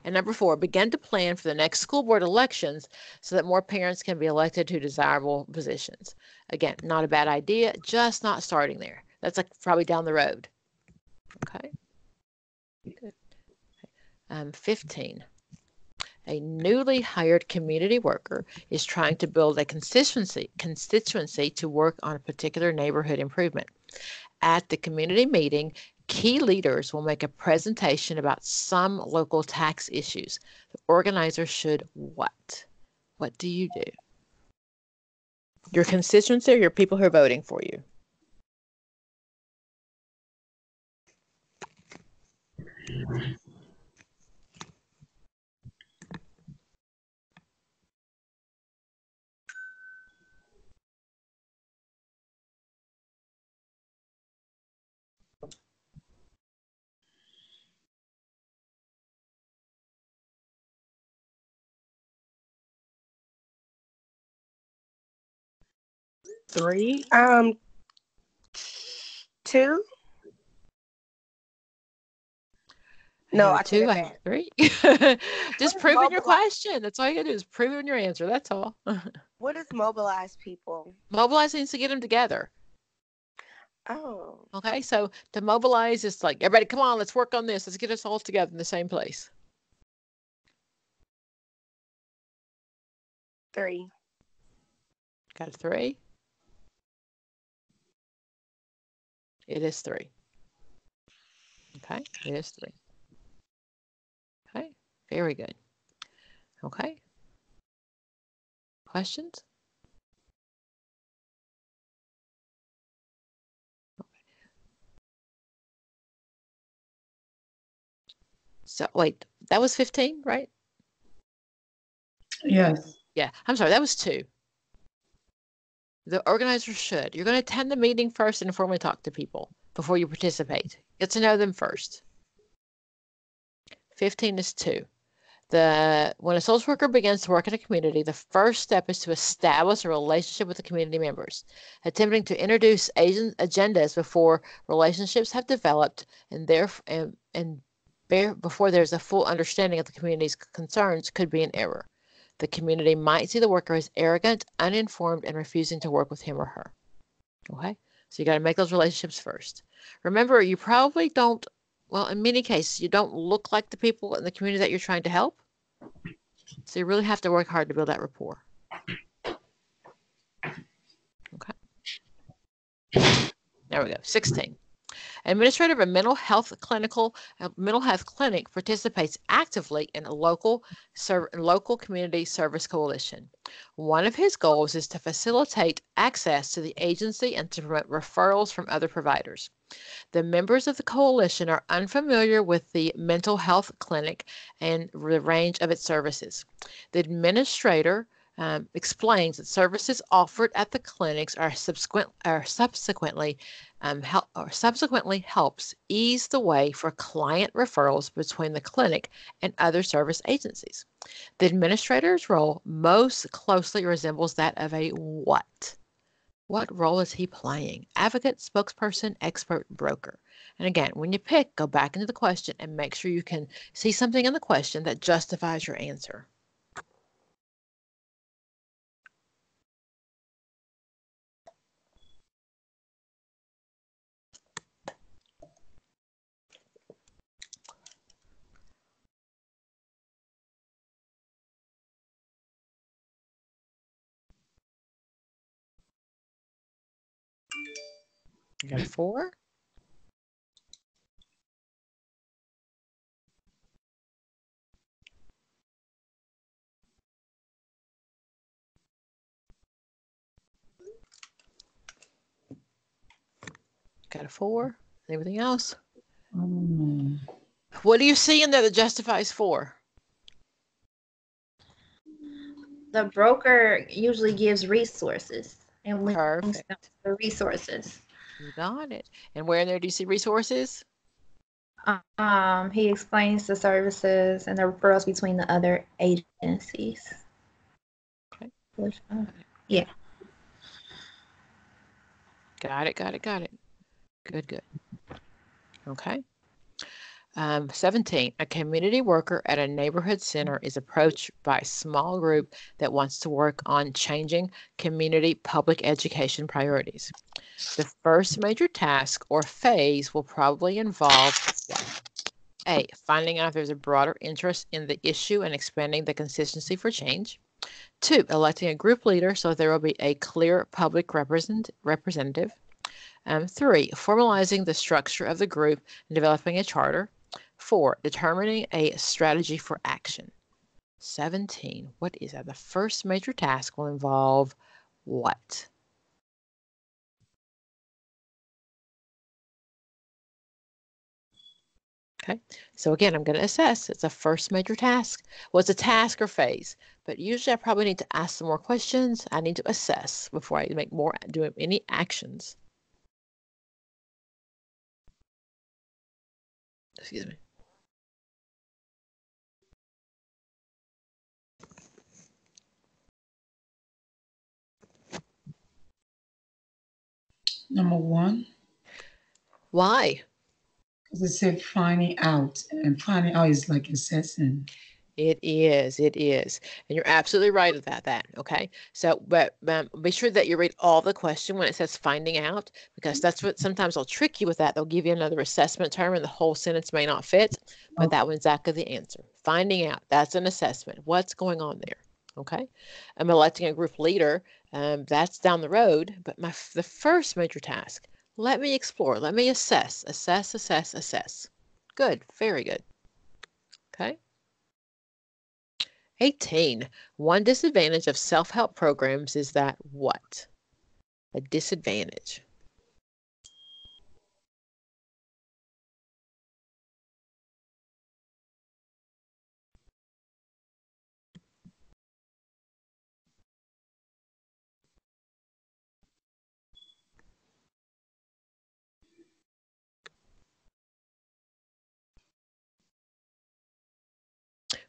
And number 4, begin to plan for the next school board elections so that more parents can be elected to desirable positions. Again, not a bad idea, just not starting there. That's like probably down the road. Okay. Good. 15. A newly hired community worker is trying to build a constituency to work on a particular neighborhood improvement. At the community meeting, key leaders will make a presentation about some local tax issues. The organizer should what? What do you do? Your constituency or your people who are voting for you? Three. 2. No, I I have said 2. it I have bad. 3. Just What is proving your mobilize? question. That's all you gotta do is prove it in your answer. That's all. What is mobilize people? Mobilize means to get them together. Oh, Okay, so to mobilize is like, everybody, come on, let's work on this. Let's get us all together in the same place. 3. Got a 3? It is 3. Okay, it is 3. Okay, very good. Okay. Questions? So wait, that was 15, right? Yes. Yeah, I'm sorry, that was 2. The organizer should. You're going to attend the meeting first and informally talk to people before you participate. Get to know them first. 15 is 2. When a social worker begins to work in a community, the first step is to establish a relationship with the community members, attempting to introduce agendas before relationships have developed before there's a full understanding of the community's concerns could be an error. The community might see the worker as arrogant, uninformed, and refusing to work with him or her. Okay? So you got to make those relationships first. Remember, you probably don't, well, in many cases, you don't look like the people in the community that you're trying to help. So you really have to work hard to build that rapport. Okay. There we go. 16. Administrator of a mental health clinic participates actively in a local community service coalition. One of his goals is to facilitate access to the agency and to promote referrals from other providers. The members of the coalition are unfamiliar with the mental health clinic and the range of its services. The administrator explains that services offered at the clinics are subsequently helps ease the way for client referrals between the clinic and other service agencies. The administrator's role most closely resembles that of a what? What role is he playing? Advocate, spokesperson, expert, broker. And again, when you pick, go back into the question and make sure you can see something in the question that justifies your answer. You got a 4? Got a 4? Anything else? What do you see in there that justifies 4? The broker usually gives resources and links them Perfect. to the resources. You got it. And where in there do you see resources? He explains the services and the referrals between the other agencies. Okay. Yeah. Got it. Good. Okay. 17, a community worker at a neighborhood center is approached by a small group that wants to work on changing community public education priorities. The first major task or phase will probably involve what? A, finding out if there's a broader interest in the issue and expanding the consistency for change. 2, electing a group leader so there will be a clear public representative. 3, formalizing the structure of the group and developing a charter. 4, determining a strategy for action. 17, what is that? The first major task will involve what? Okay, so again, I'm going to assess. It's a first major task. Well, it's a task or phase, but usually I probably need to ask some more questions. I need to assess before I do any actions. Excuse me. Number 1. Why? Because it said finding out, and finding out is like assessing. It is. And you're absolutely right about that. Okay. So, but be sure that you read all the question when it says finding out, because that's what sometimes they'll trick you with that. They'll give you another assessment term and the whole sentence may not fit, but that one's exactly the answer. Finding out. That's an assessment. What's going on there? Okay. I'm electing a group leader. That's down the road, but the first major task, let me explore. Let me assess. Good. Very good. Okay. 18. One disadvantage of self-help programs is that what? A disadvantage.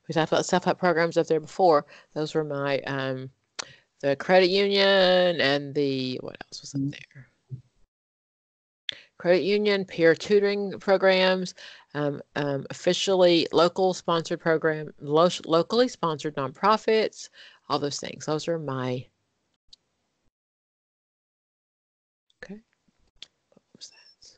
We talked about self-help programs up there before. Those were my the credit union and the what else was up there? Credit union, peer tutoring programs, officially local sponsored program, locally sponsored nonprofits, all those things. Those are my. Okay. What was that?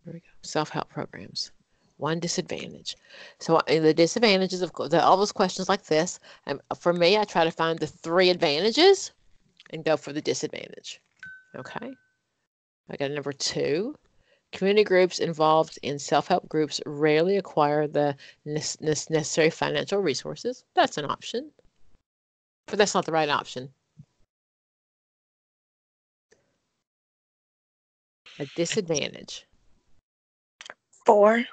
There we go. Self-help programs. One disadvantage. So the disadvantages of all those questions like this, for me, I try to find the 3 advantages and go for the disadvantage. Okay. I got number 2. Community groups involved in self-help groups rarely acquire the necessary financial resources. That's an option, but that's not the right option. A disadvantage. 4.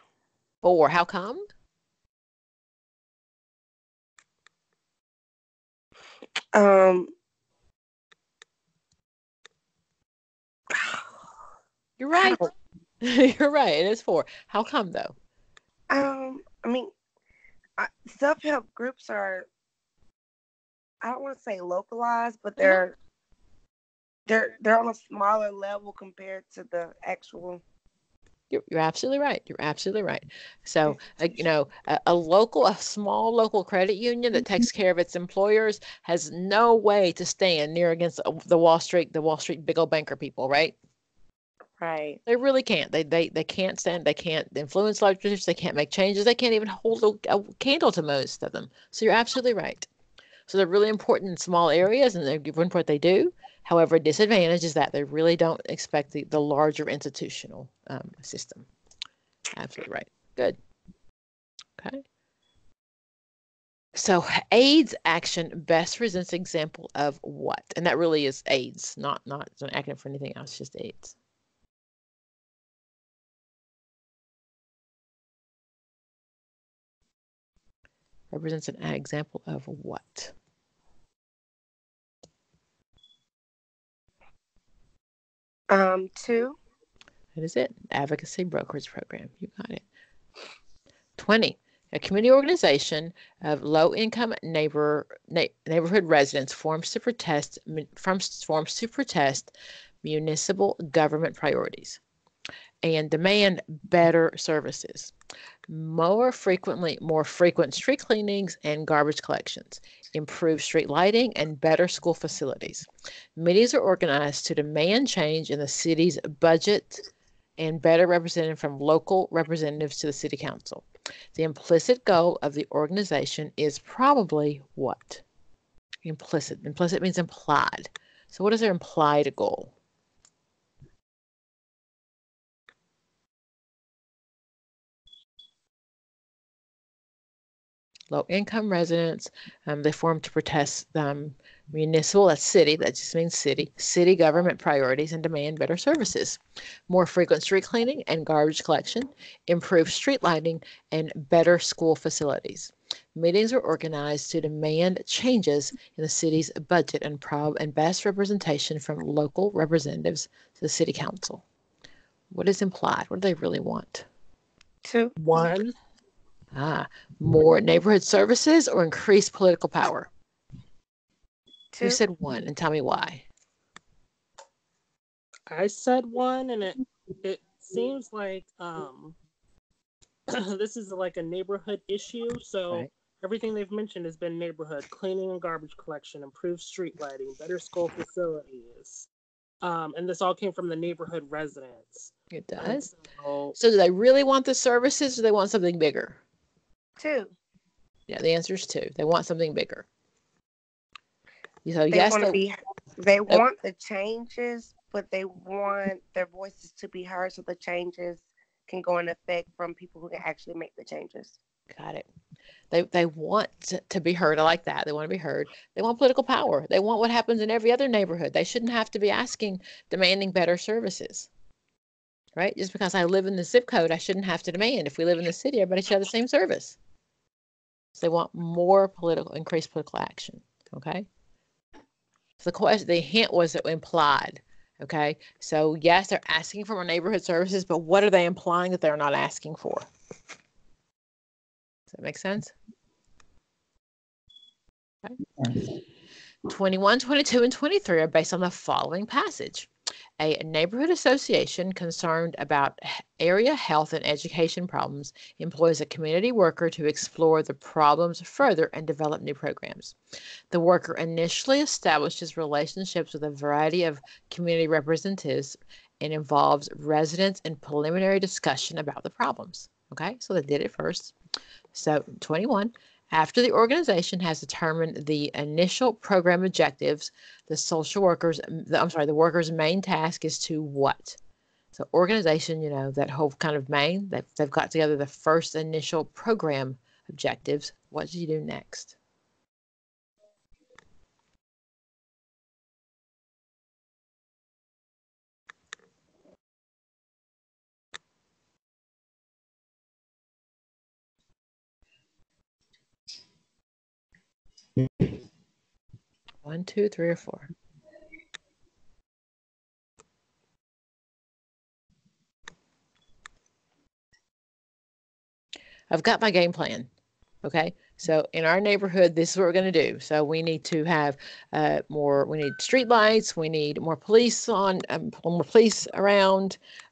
4. How come? You're right. You're right. It is 4. How come though? I mean, self-help groups are, I don't want to say localized, but they're on a smaller level compared to the actual. You're absolutely right. You're absolutely right. So, you know, a small local credit union that takes care of its employers has no way to stand near against the Wall Street big old banker people, right? Right. They really can't. They can't stand. They can't influence legislatures. They can't make changes. They can't even hold a candle to most of them. So you're absolutely right. So they're really important in small areas, and they're important for what they do. However, disadvantage is that they really don't expect the larger institutional system. Absolutely right. Good. Okay. So AIDS action best presents example of what? And that really is AIDS, not an acronym for anything else, just AIDS. Represents an example of what? Two. That is it. Advocacy brokerage program. You got it. 20. A community organization of low-income neighborhood residents forms to protest municipal government priorities and demand better services. More frequent street cleanings and garbage collections, improved street lighting, and better school facilities. Meetings are organized to demand change in the city's budget and better represented from local representatives to the city council. The implicit goal of the organization is probably what? Implicit. Implicit means implied. So what is their implied goal? Low-income residents, they form to protest municipal, that's city, that just means city government priorities and demand better services. More frequent street cleaning and garbage collection, improved street lighting, and better school facilities. Meetings are organized to demand changes in the city's budget and best representation from local representatives to the city council. What is implied? What do they really want? 2. 1. More neighborhood services or increased political power? 2. Who said 1? And tell me why. I said one, and it seems like this is like a neighborhood issue. So Right. everything they've mentioned has been neighborhood cleaning and garbage collection, improved street lighting, better school facilities, and this all came from the neighborhood residents. It does. So So do they really want the services, or do they want something bigger? 2. Yeah, the answer is 2. They want something bigger. So They yes, want to they, be. They want the changes, but they want their voices to be heard, so the changes can go in effect from people who can actually make the changes. got it. They want to be heard. I like that. They want to be heard. They want political power. They want what happens in every other neighborhood. They shouldn't have to be demanding better services, right? Just because I live in the zip code, I shouldn't have to demand. If we live in the city, everybody should have the same service. So they want more increased political action. Okay. So the hint was implied. Okay. So yes, they're asking for more neighborhood services, but what are they implying that they're not asking for? Does that make sense? Okay. 21, 22, and 23 are based on the following passage. A neighborhood association concerned about area health and education problems employs a community worker to explore the problems further and develop new programs. The worker initially establishes relationships with a variety of community representatives and involves residents in preliminary discussion about the problems. Okay, so they did it first. So 21, after the organization has determined the initial program objectives, the worker's main task is to what? So organization, that whole kind of main, they've got together the first initial program objectives. What do you do next? One, two, three, or four. I've got my game plan. Okay, so in our neighborhood, this is what we're going to do. So we need to have we need street lights. We need more police around.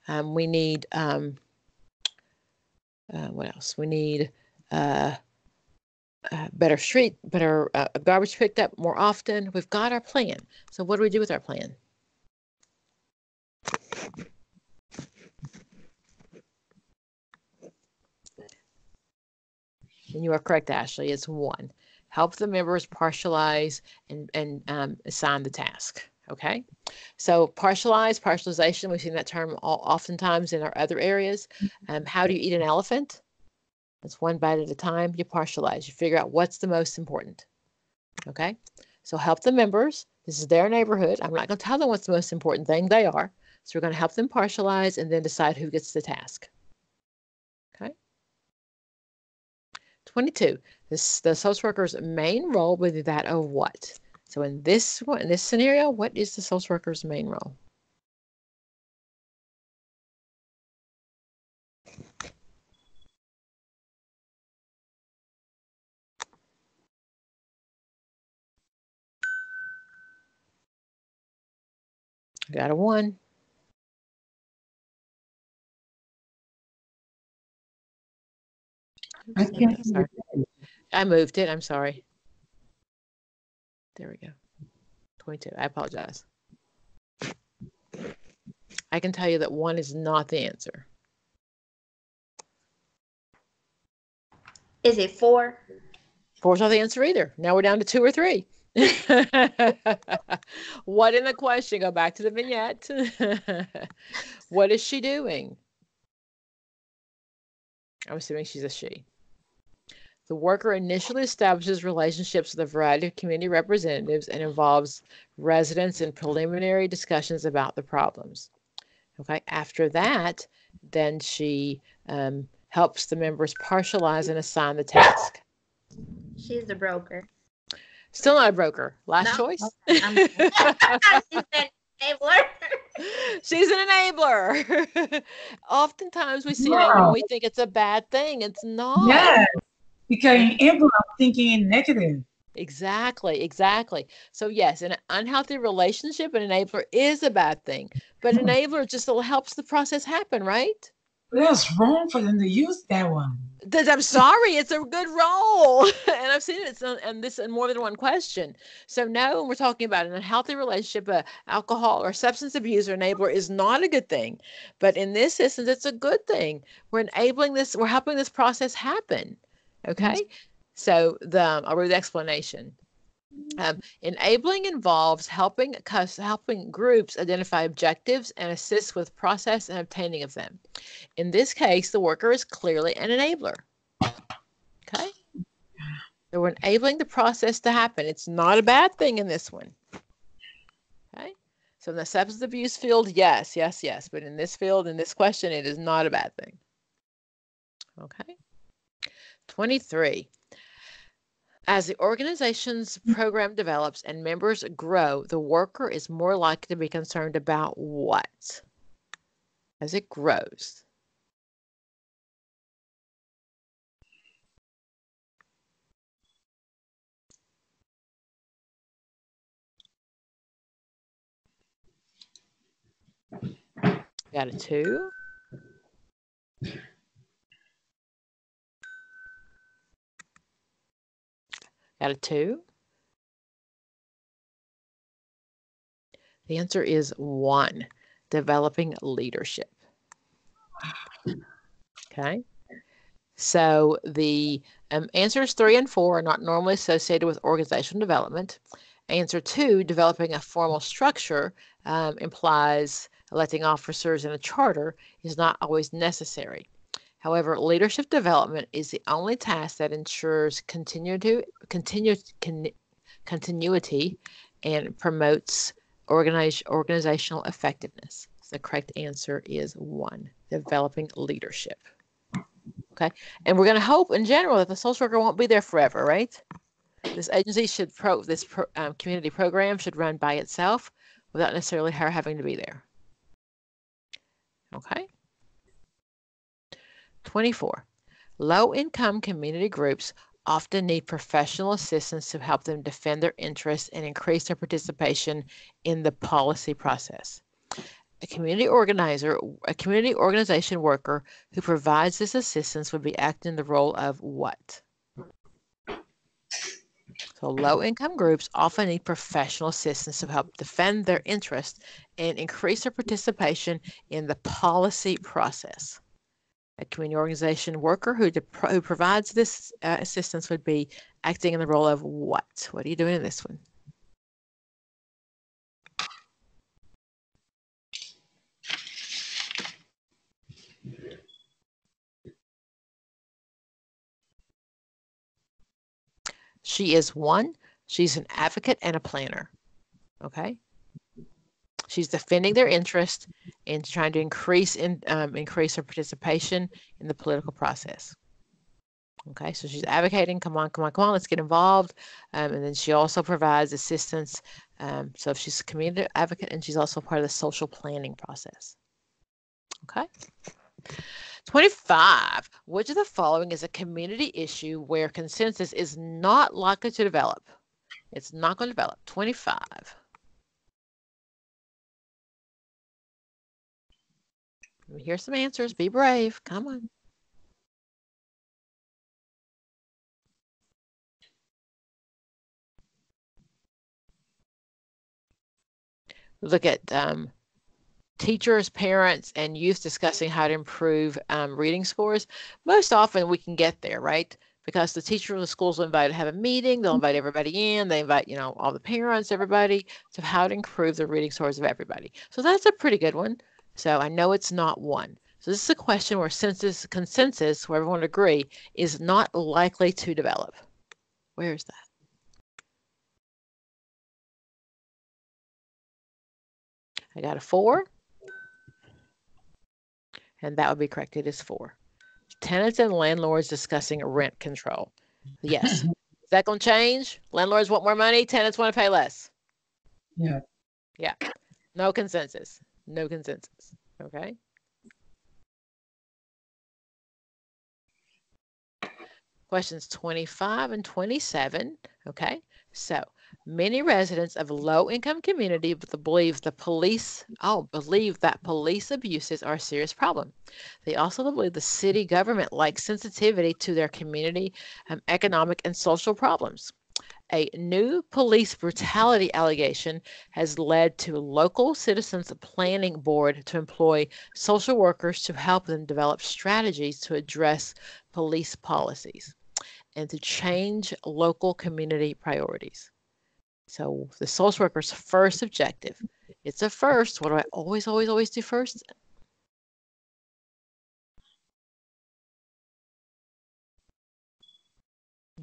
We need, what else? We need better garbage picked up more often. We've got our plan. So what do we do with our plan? And you are correct, Ashley. It's 1. Help the members partialize and assign the task. Okay. So partialization, we've seen that term oftentimes in our other areas. How do you eat an elephant? It's one bite at a time. You partialize. You figure out what's the most important. Okay. So help the members. This is their neighborhood. I'm not going to tell them what's the most important thing. They are. So we're going to help them partialize and then decide who gets the task. Okay. 22. The social worker's main role would be that of what? So in this scenario, what is the social worker's main role? Got a 1. I can't. Sorry. I moved it. I'm sorry. There we go. 22. I apologize. I can tell you that 1 is not the answer. Is it 4? 4's not the answer either. Now we're down to 2 or 3. What in the question? Go back to the vignette. What is she doing? I'm assuming she's a she. The worker initially establishes relationships with a variety of community representatives and involves residents in preliminary discussions about the problems. Okay. After that, then she helps the members partialize and assign the task. She's the broker. Still not a broker. Last choice? She's an enabler. She's an enabler. Oftentimes we see enabler, we think it's a bad thing. It's not. Yes, because in envelope, I'm thinking in negative. Exactly, exactly. So yes, an unhealthy relationship, an enabler is a bad thing, but enabler just helps the process happen, right? That's wrong for them to use that one. I'm sorry, it's a good role, and I've seen it and this in more than one question. So no, when we're talking about an unhealthy relationship, alcohol or substance abuse or enabler is not a good thing, but in this instance, it's a good thing. We're enabling this. We're helping this process happen. Okay, so I'll read the explanation. Enabling involves helping groups identify objectives and assist with process and obtaining of them. In this case, the worker is clearly an enabler. Okay? So we're enabling the process to happen. It's not a bad thing in this one. Okay? So in the substance abuse field, yes, yes, yes. But in this field, in this question, it is not a bad thing. Okay? 23. As the organization's program develops and members grow, the worker is more likely to be concerned about what? As it grows. Got a 2. Got a 2. The answer is 1, developing leadership. Okay. So the answers 3 and 4 are not normally associated with organizational development. Answer 2, developing a formal structure, implies electing officers in a charter is not always necessary. However, leadership development is the only task that ensures continuity and promotes organizational effectiveness. So the correct answer is 1, developing leadership. Okay, and we're going to hope in general that the social worker won't be there forever, right? This agency should community program should run by itself without necessarily her having to be there. Okay. 24. Low-income community groups often need professional assistance to help them defend their interests and increase their participation in the policy process. A community organization worker who provides this assistance would be acting in the role of what? So low-income groups often need professional assistance to help defend their interests and increase their participation in the policy process. A community organization worker who provides this assistance would be acting in the role of what? What are you doing in this one? She is 1. She's an advocate and a planner. Okay. She's defending their interest and trying to increase her participation in the political process. Okay, so she's advocating, come on, let's get involved. And then she also provides assistance. So if she's a community advocate, and she's also part of the social planning process. Okay. 25. Which of the following is a community issue where consensus is not likely to develop? It's not going to develop. 25. Here's some answers. Be brave. Come on. Look at teachers, parents, and youth discussing how to improve reading scores. Most often we can get there, right? Because the teacher of the schools will invite to have a meeting. They'll invite everybody in. They invite, all the parents, everybody, to how to improve the reading scores of everybody. So that's a pretty good one. So I know it's not 1. So this is a question where consensus, where everyone agree, is not likely to develop. Where is that? I got a 4. And that would be correct. It is 4. Tenants and landlords discussing rent control. Yes. Is that going to change? Landlords want more money. Tenants want to pay less. Yeah. Yeah. No consensus. No consensus. Okay. Questions 25 and 27. Okay. So many residents of low-income communities believe that police abuses are a serious problem. They also believe the city government lacks sensitivity to their community, economic, and social problems. A new police brutality allegation has led to local citizens planning board to employ social workers to help them develop strategies to address police policies and to change local community priorities. So the social worker's first objective, it's a first. What do I always do first?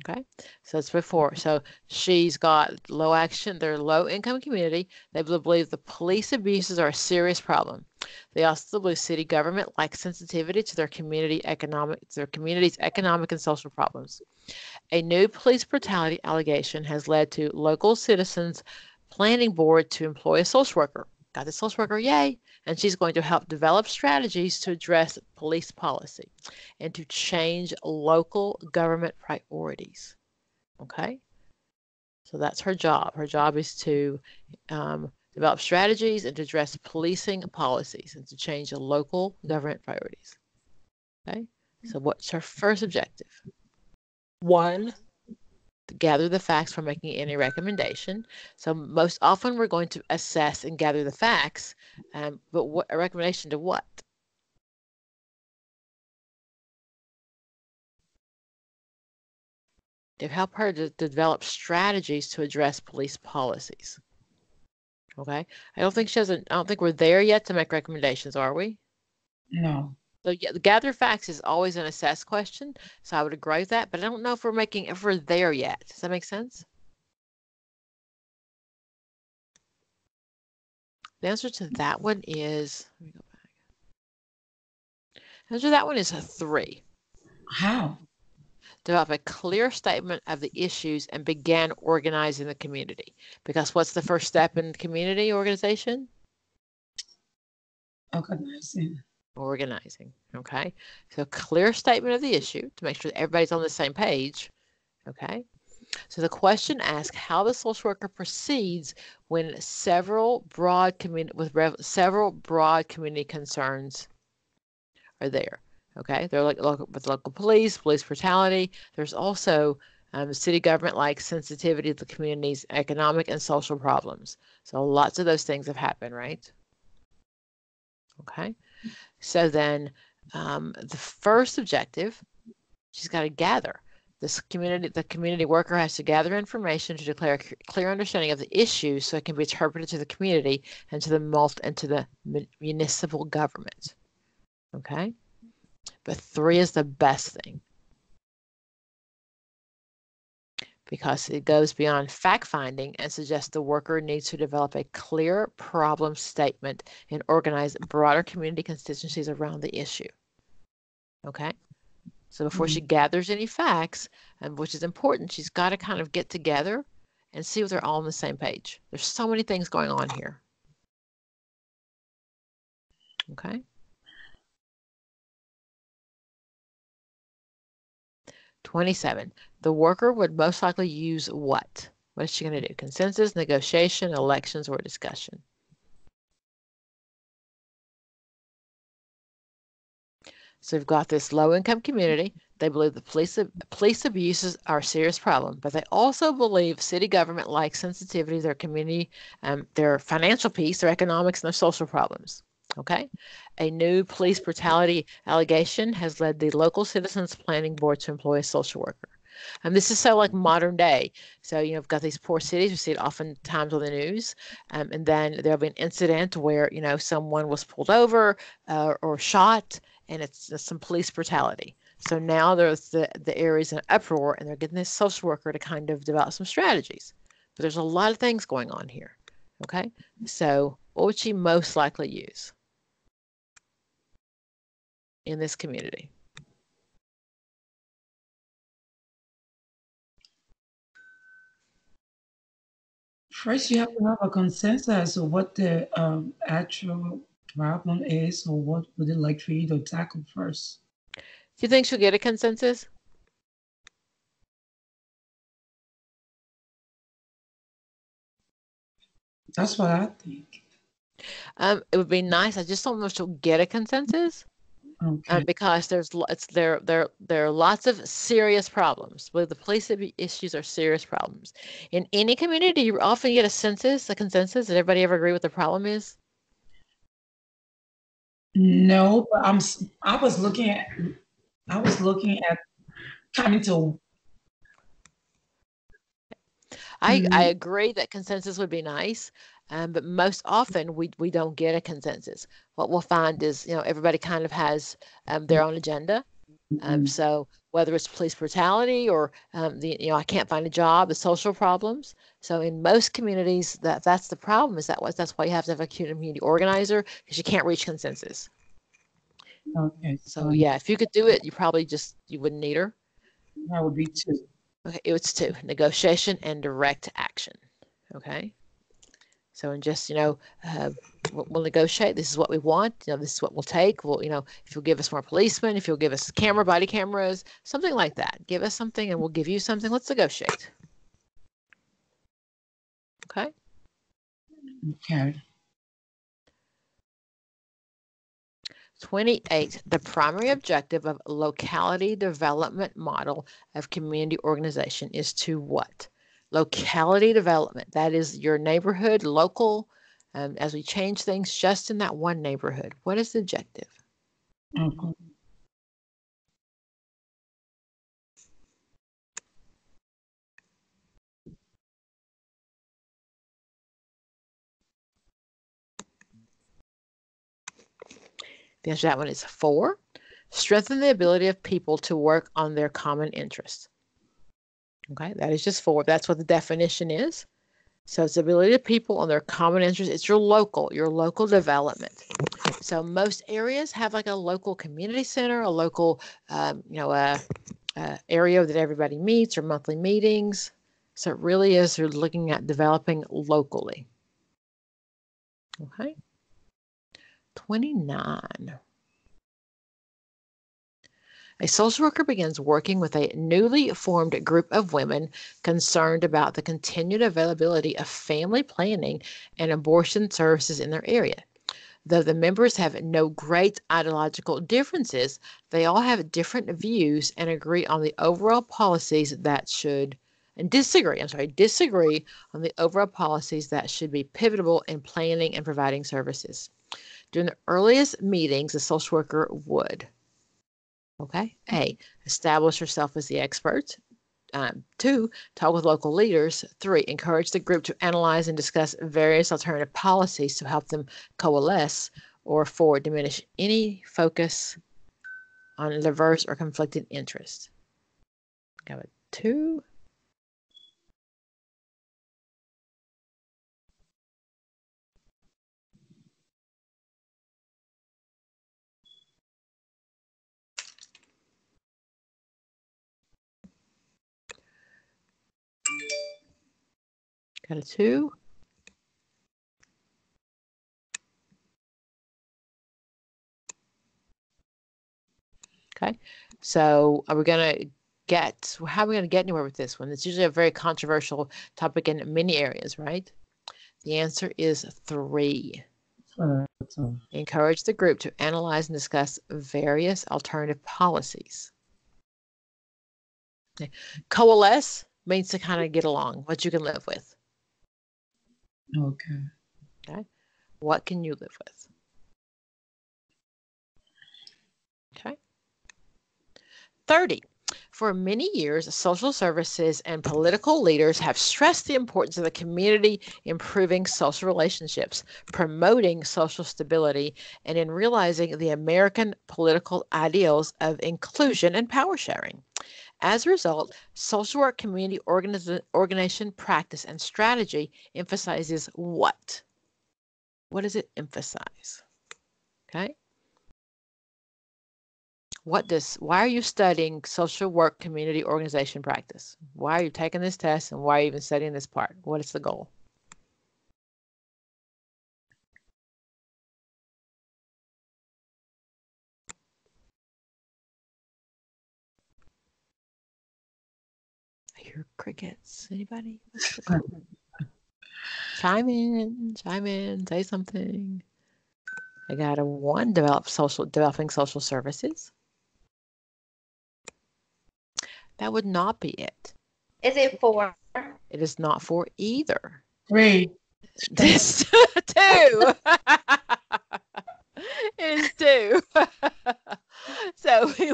Okay, so it's before. So she's got low action. They're a low income community. They believe the police abuses are a serious problem. They also believe city government lacks sensitivity to their community's economic and social problems. A new police brutality allegation has led to local citizens planning board to employ a social worker. Got the social worker, yay! And she's going to help develop strategies to address police policy and to change local government priorities. Okay? So that's her job. Her job is to develop strategies and to address policing policies and to change local government priorities. Okay? So what's her first objective? 1. To gather the facts for making any recommendation. So most often we're going to assess and gather the facts, but what a recommendation to what? To help her to develop strategies to address police policies. Okay, I don't think we're there yet to make recommendations, are we? No. So yeah, the gather facts is always an assess question, so I would agree with that, but I don't know if we're there yet. Does that make sense? The answer to that one is, let me go back. The answer to that one is a 3. How? Develop a clear statement of the issues and began organizing the community. Because what's the first step in community organization? Organizing, okay? So clear statement of the issue to make sure that everybody's on the same page, okay? So the question asks how the social worker proceeds when several broad community concerns are there. Okay, they're like local police brutality. There's also city government like sensitivity to the community's economic and social problems. So lots of those things have happened, right? Okay, so then the first objective, she's got to gather. The community worker has to gather information to declare a clear understanding of the issues so it can be interpreted to the community and to the municipal government. Okay, but 3 is the best thing because it goes beyond fact-finding and suggests the worker needs to develop a clear problem statement and organize broader community constituencies around the issue. Okay, so before she gathers any facts, and which is important, she's got to kind of get together and see if they're all on the same page. There's so many things going on here. Okay. 27. The worker would most likely use what? What is she going to do? Consensus, negotiation, elections, or discussion? So we've got this low-income community. They believe the police abuses are a serious problem, but they also believe city government lacks sensitivity to their community, their financial piece, their economics, and their social problems. Okay, a new police brutality allegation has led the local citizens planning board to employ a social worker. And this is so like modern day. So, you know, we've got these poor cities. We see it oftentimes on the news. And then there'll be an incident where, you know, someone was pulled over or shot, and it's some police brutality. So now there's the area's in uproar, and they're getting this social worker to kind of develop some strategies. But there's a lot of things going on here. Okay, so what would she most likely use in this community? First, you have to have a consensus of what the actual problem is, or what would it like for you to tackle first. Do you think she'll get a consensus? That's what I think. It would be nice. I just don't know if she'll get a consensus. Okay. Because there are lots of serious problems. With the police issues are serious problems. In any community, you often get a consensus. Did everybody ever agree what the problem is? No, but I was looking at coming to. I agree that consensus would be nice, but most often we don't get a consensus. What we'll find is, everybody kind of has their own agenda. So whether it's police brutality or I can't find a job, the social problems. So in most communities, that's the problem. That's why you have to have a community organizer, because you can't reach consensus. Okay. So yeah, if you could do it, you wouldn't need her. That would be 2. Okay, it's 2: negotiation and direct action. Okay. So, and just, we'll negotiate. This is what we want. This is what we'll take. If you'll give us more policemen, if you'll give us body cameras, something like that. Give us something and we'll give you something. Let's negotiate. Okay. Okay. 28, the primary objective of locality development model of community organization is to what? Locality development. That is your neighborhood, local, as we change things just in that one neighborhood. What is the objective? Okay. The answer to that one is 4. Strengthen the ability of people to work on their common interests. Okay, that is just 4. That's what the definition is. So it's the ability of people on their common interests. It's your local development. So most areas have like a local community center, a local, area that everybody meets, or monthly meetings. So it really is, you're looking at developing locally. Okay. 29. A social worker begins working with a newly formed group of women concerned about the continued availability of family planning and abortion services in their area. Though the members have no great ideological differences, they all have different views and agree on the overall policies that should, and disagree on the overall policies that should be pivotal in planning and providing services. During the earliest meetings, the social worker would, okay, A, establish herself as the expert. 2, talk with local leaders. 3, encourage the group to analyze and discuss various alternative policies to help them coalesce. Or 4, diminish any focus on diverse or conflicting interests. Got a 2. Got a 2. Okay, so how are we going to get anywhere with this one? It's usually a very controversial topic in many areas, right? The answer is 3. Encourage the group to analyze and discuss various alternative policies. Okay. Coalesce means to kind of get along, what you can live with. Okay. Okay. What can you live with? Okay. 30. For many years, social services and political leaders have stressed the importance of the community improving social relationships, promoting social stability, and in realizing the American political ideals of inclusion and power sharing. As a result, social work community organization practice and strategy emphasizes what? What does it emphasize? Okay. Why are you studying social work community organization practice? Why are you taking this test, and why are you even studying this part? What is the goal? I hear crickets. Anybody? Chime in, say something. I got a 1, developing social services. That would not be it. Is it 4? It is not 4 either. 3. This 2. It is 2. So we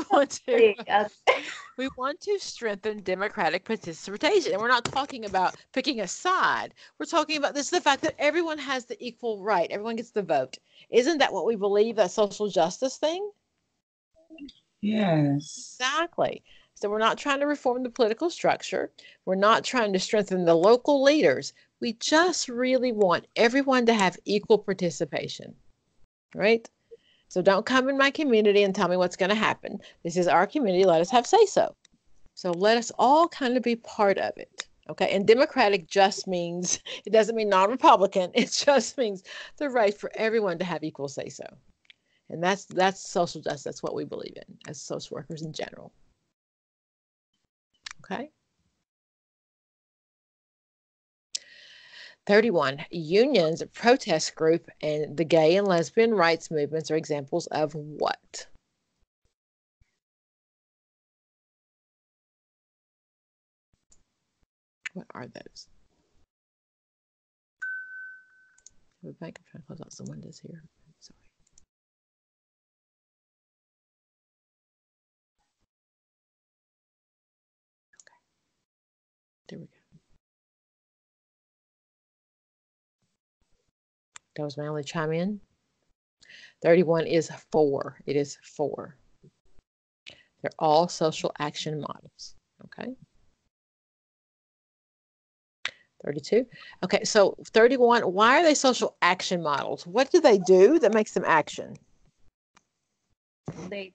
want to strengthen democratic participation. And we're not talking about picking a side. We're talking about this is the fact that everyone has the equal right. Everyone gets the vote. Isn't that what we believe, that social justice thing? Yes. Exactly. So we're not trying to reform the political structure. We're not trying to strengthen the local leaders. We just really want everyone to have equal participation, right? So don't come in my community and tell me what's going to happen. This is our community. Let us have say-so. So let us all kind of be part of it. Okay. And democratic just means, it doesn't mean non-Republican. It just means the right for everyone to have equal say-so. And that's social justice. That's what we believe in as social workers in general. Okay. 31, unions, protest group, and the gay and lesbian rights movements are examples of what? What are those? I'm trying to close out some windows here. Sorry. Okay. There we go. That was my only chime in. 31 is 4. It is 4. They're all social action models. Okay. 32. Okay, so 31, why are they social action models? What do they do that makes them action? I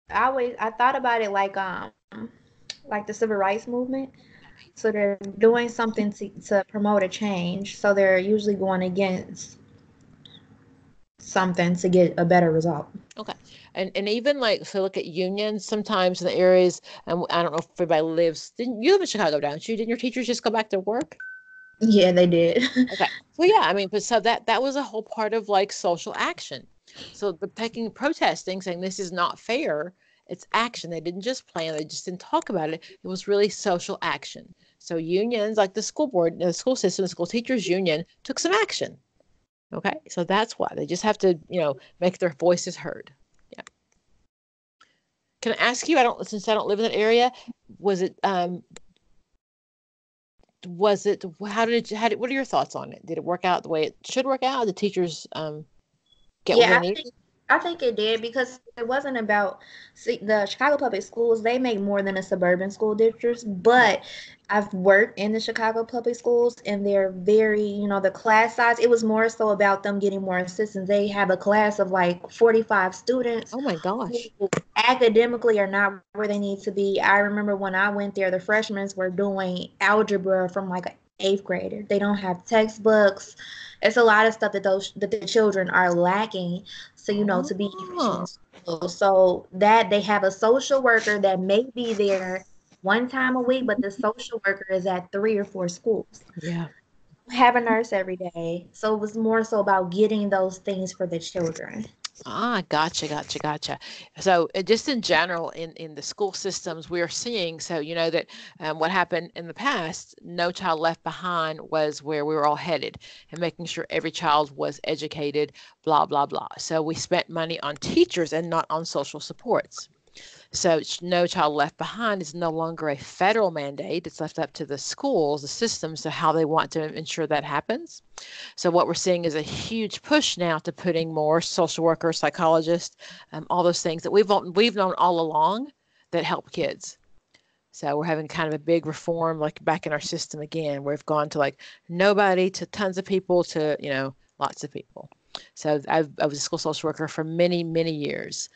thought about it like the civil rights movement. So they're doing something to promote a change. So they're usually going against something to get a better result. Okay. And even like, so look at unions sometimes in the areas, and I don't know if everybody lives, you live in Chicago, don't you? Didn't your teachers just go back to work? Yeah, they did. Okay. Well, yeah, I mean, but so that was a whole part of like social action. So the protesting, saying this is not fair, it's action. They didn't just plan, they just didn't talk about it. It was really social action. So unions like the school board, the school system, the school teachers union took some action. Okay. So that's why they just have to, make their voices heard. Yeah. Can I ask you, since I don't live in that area, what are your thoughts on it? Did it work out the way it should work out? Did teachers get what they needed? I think it did, because it wasn't about the Chicago public schools. They make more than the suburban school districts, but I've worked in the Chicago public schools, and they're very, the class size, it was more so about them getting more assistance. They have a class of like 45 students. Oh my gosh. Who academically are not where they need to be. I remember when I went there, the freshmen were doing algebra from like an 8th grader. They don't have textbooks. It's a lot of stuff that the children are lacking. So, to be efficient. So that they have a social worker that may be there one time a week, but the social worker is at 3 or 4 schools. Yeah. Have a nurse every day. So it was more so about getting those things for the children. Gotcha. So just in general, in the school systems, we are seeing, so that what happened in the past, No Child Left Behind was where we were all headed, and making sure every child was educated, blah, blah, blah. So we spent money on teachers and not on social supports. So No Child Left Behind is no longer a federal mandate. It's left up to the schools, the systems, to how they want to ensure that happens. So what we're seeing is a huge push now to putting more social workers, psychologists, all those things that we've known all along that help kids. So we're having kind of a big reform, like back in our system again, where we've gone to like nobody to tons of people to, lots of people. So I was a school social worker for many, many years.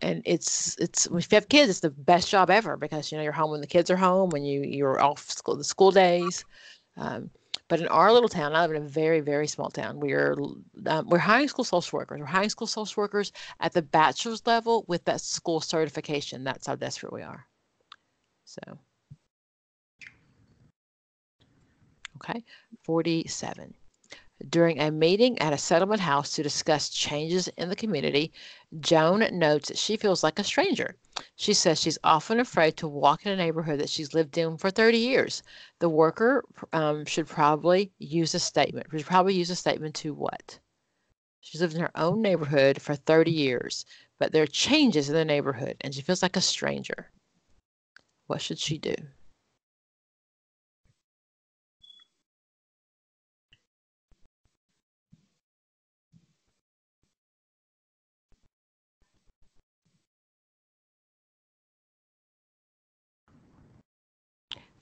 And it's if you have kids, it's the best job ever, because you're home when the kids are home, when you're off the school days. But in our little town, I live in a very, very small town. We're hiring school social workers. We're hiring school social workers at the bachelor's level with that school certification. That's how desperate we are. So, Okay, 47. During a meeting at a settlement house to discuss changes in the community, Joan notes that she feels like a stranger. She says she's often afraid to walk in a neighborhood that she's lived in for 30 years. The worker should probably use a statement. We should probably use a statement to what? She's lived in her own neighborhood for 30 years, but there are changes in the neighborhood and she feels like a stranger. What should she do?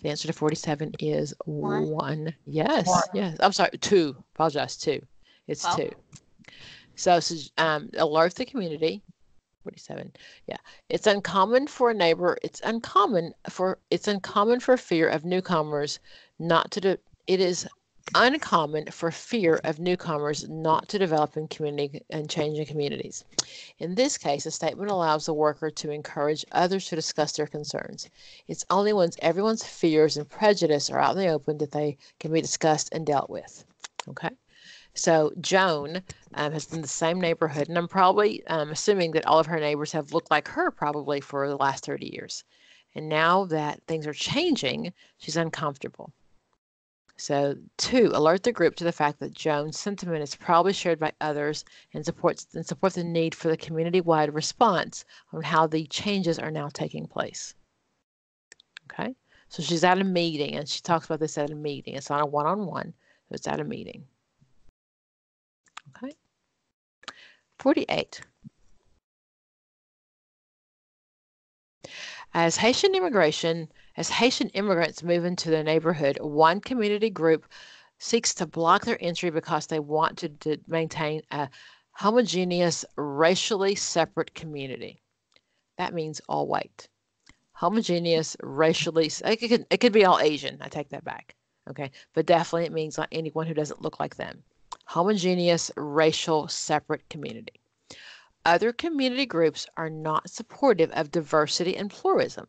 The answer to 47 is one. Yes, One. yes. I'm sorry, two. Apologize, two. It's two. So alert the community. 47. Yeah. It's uncommon for a neighbor. It's uncommon for fear of newcomers not to it is uncommon for fear of newcomers not to develop in community and change in communities. In this case, a statement allows the worker to encourage others to discuss their concerns. It's only when everyone's fears and prejudice are out in the open that they can be discussed and dealt with. Okay. So Joan has been in the same neighborhood, and I'm probably assuming that all of her neighbors have looked like her probably for the last 30 years. And now that things are changing, she's uncomfortable. So 2, alert the group to the fact that Joan's sentiment is probably shared by others and support the need for the community-wide response on how the changes are now taking place. Okay, so she's at a meeting, and she talks about this at a meeting. It's not a one-on-one, so it's at a meeting. Okay. 48. As Haitian immigrants move into the neighborhood, one community group seeks to block their entry because they want to maintain a homogeneous, racially separate community. That means all white. Homogeneous, racially, it could be all Asian. I take that back. Okay, but definitely it means like anyone who doesn't look like them. Homogeneous, racial, separate community. Other community groups are not supportive of diversity and pluralism.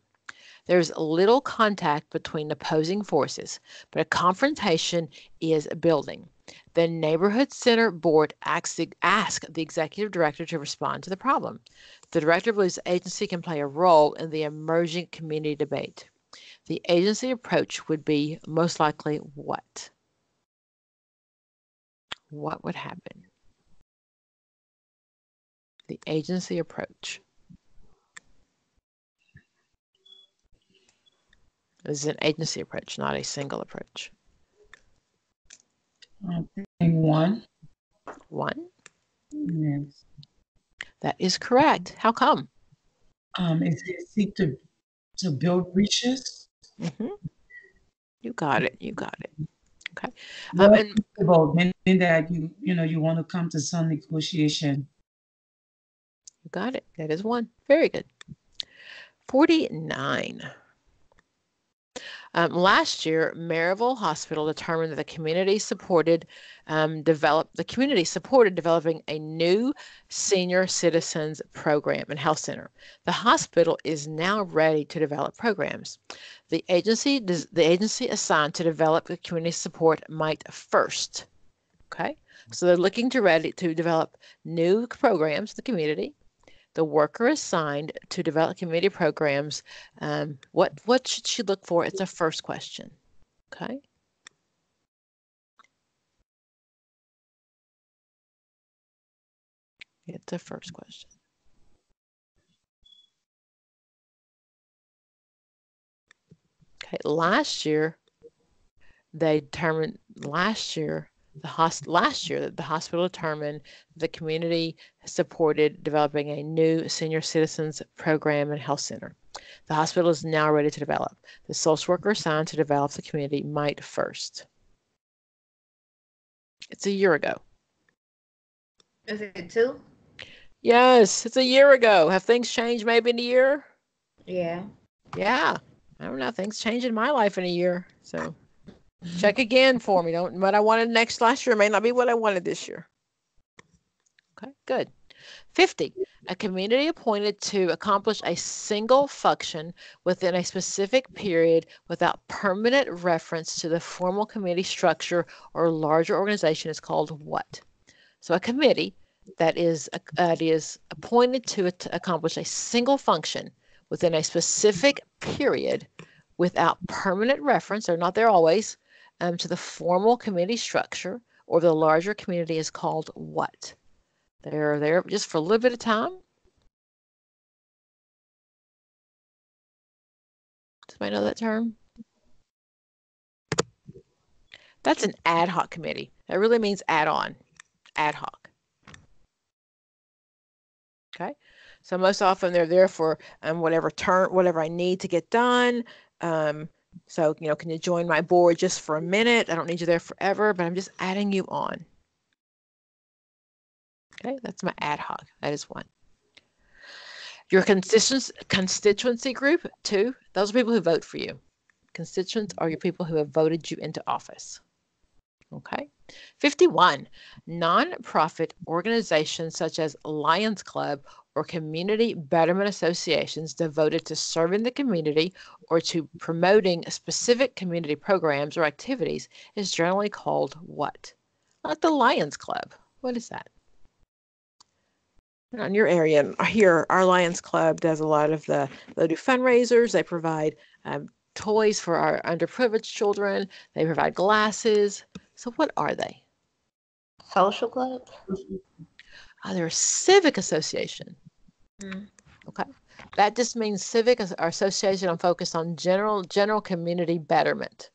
There's little contact between opposing forces, but a confrontation is building. The Neighborhood Center Board asks the executive director to respond to the problem. The director believes the agency can play a role in the emerging community debate. The agency approach would be most likely what? What would happen? The agency approach. This is an agency approach, not a single approach. I think one. One? Yes. That is correct. How come? Is it seek to build breaches? Mm-hmm. You got it. You got it. Okay. And about meaning that you want to come to some negotiation. You got it. That is one. Very good. 49. Last year, Maryville Hospital determined that the community supported developing a new senior citizens program and health center. The hospital is now ready to develop programs. The agency assigned to develop the community support might first. Okay, so they're looking to develop new programs in the community. The worker assigned to develop community programs, what should she look for? It's a first question. Okay. It's a first question. Okay. Last year, the hospital determined the community supported developing a new senior citizens program and health center. The hospital is now ready to develop. The social worker assigned to develop the community might first. It's a year ago. Is it 2? Yes, it's a year ago. Have things changed maybe in a year? Yeah. Yeah. I don't know. Things change in my life in a year. So check again for me. What I wanted last year may not be what I wanted this year. Okay, good. 50, a committee appointed to accomplish a single function within a specific period without permanent reference to the formal committee structure or larger organization is called what? So a committee that is appointed to accomplish a single function within a specific period without permanent reference, they're not there always, to the formal committee structure or the larger community is called what? They're there just for a little bit of time. Does anybody know that term? That's an ad hoc committee. That really means add-on, ad hoc. Okay, so most often they're there for whatever I need to get done. So, can you join my board just for a minute? I don't need you there forever, but I'm just adding you on. Okay, that's my ad hoc. That is one. Your constituency group, 2, those are people who vote for you. Constituents are your people who have voted you into office. Okay. 51, nonprofit organizations such as Lions Club or community betterment associations devoted to serving the community or to promoting specific community programs or activities is generally called what? Like the Lions Club. What is that? In your area here, our Lions Club does a lot of they do fundraisers. They provide toys for our underprivileged children. They provide glasses. So what are they? Social club? They're a civic association. Okay. That just means civic or association and focused on general community betterment.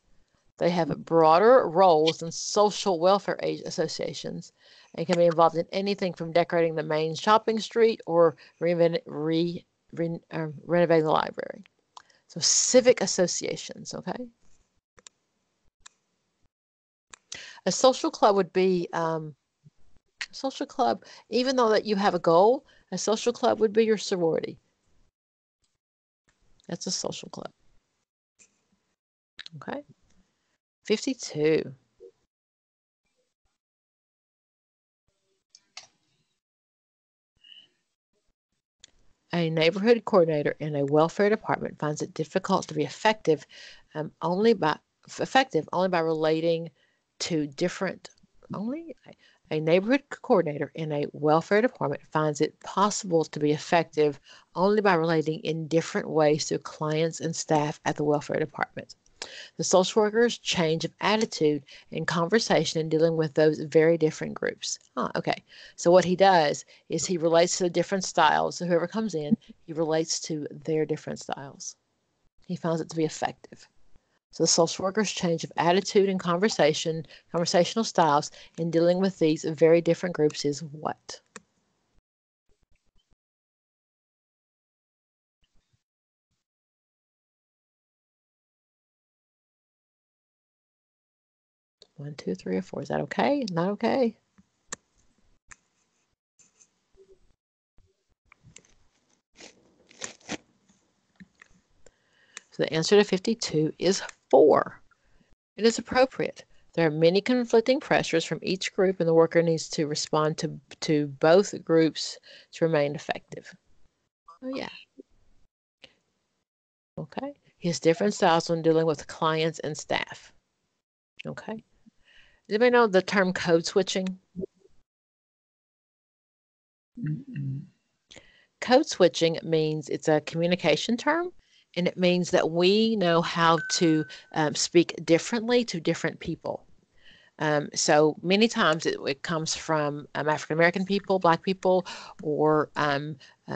They have broader roles than social welfare associations and can be involved in anything from decorating the main shopping street or renovating the library. So civic associations, okay? A social club would be, social club, even though that you have a goal, a social club would be your sorority. That's a social club. Okay. 52. A neighborhood coordinator in a welfare department finds it difficult to be effective only by relating to different a neighborhood coordinator in a welfare department finds it possible to be effective only by relating in different ways to clients and staff at the welfare department. The social worker's change of attitude in conversation in dealing with those very different groups. Okay. So what he does is he relates to the different styles. So whoever comes in, he relates to their different styles. He finds it to be effective. So the social worker's change of attitude and conversational styles in dealing with these very different groups is what? One, two, three, or 4. Is that okay? Not okay? So the answer to 52 is 4. It is appropriate. There are many conflicting pressures from each group, and the worker needs to respond to both groups to remain effective. Oh, yeah. Okay. He has different styles when dealing with clients and staff. Okay. Does anybody know the term code switching? Code switching means it's a communication term, and it means that we know how to speak differently to different people. So many times it comes from African American people, Black people, or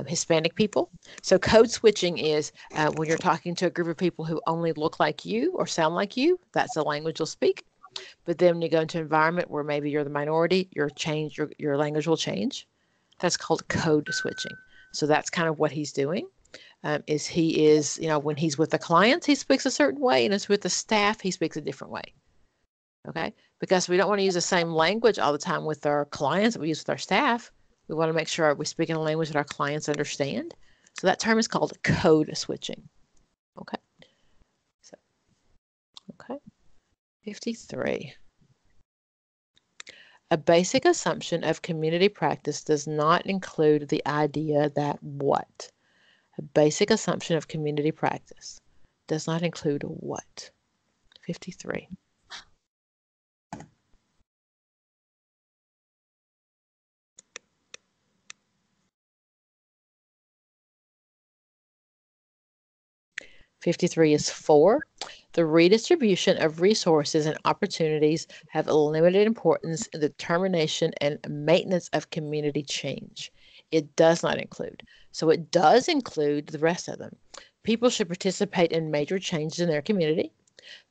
Hispanic people. So code switching is when you're talking to a group of people who only look like you or sound like you, that's the language you'll speak. But then when you go into an environment where maybe you're the minority, your language will change. That's called code switching. So that's kind of what he's doing. When he's with the clients, he speaks a certain way, and it's with the staff, he speaks a different way. Okay, because we don't want to use the same language all the time with our clients that we use with our staff. We want to make sure we speak in a language that our clients understand. So that term is called code switching. Okay. So, okay. 53. A basic assumption of community practice does not include the idea that what? A basic assumption of community practice does not include what? 53. '53 is 4. The redistribution of resources and opportunities have limited importance in the determination and maintenance of community change. It does not include. So it does include the rest of them. People should participate in major changes in their community.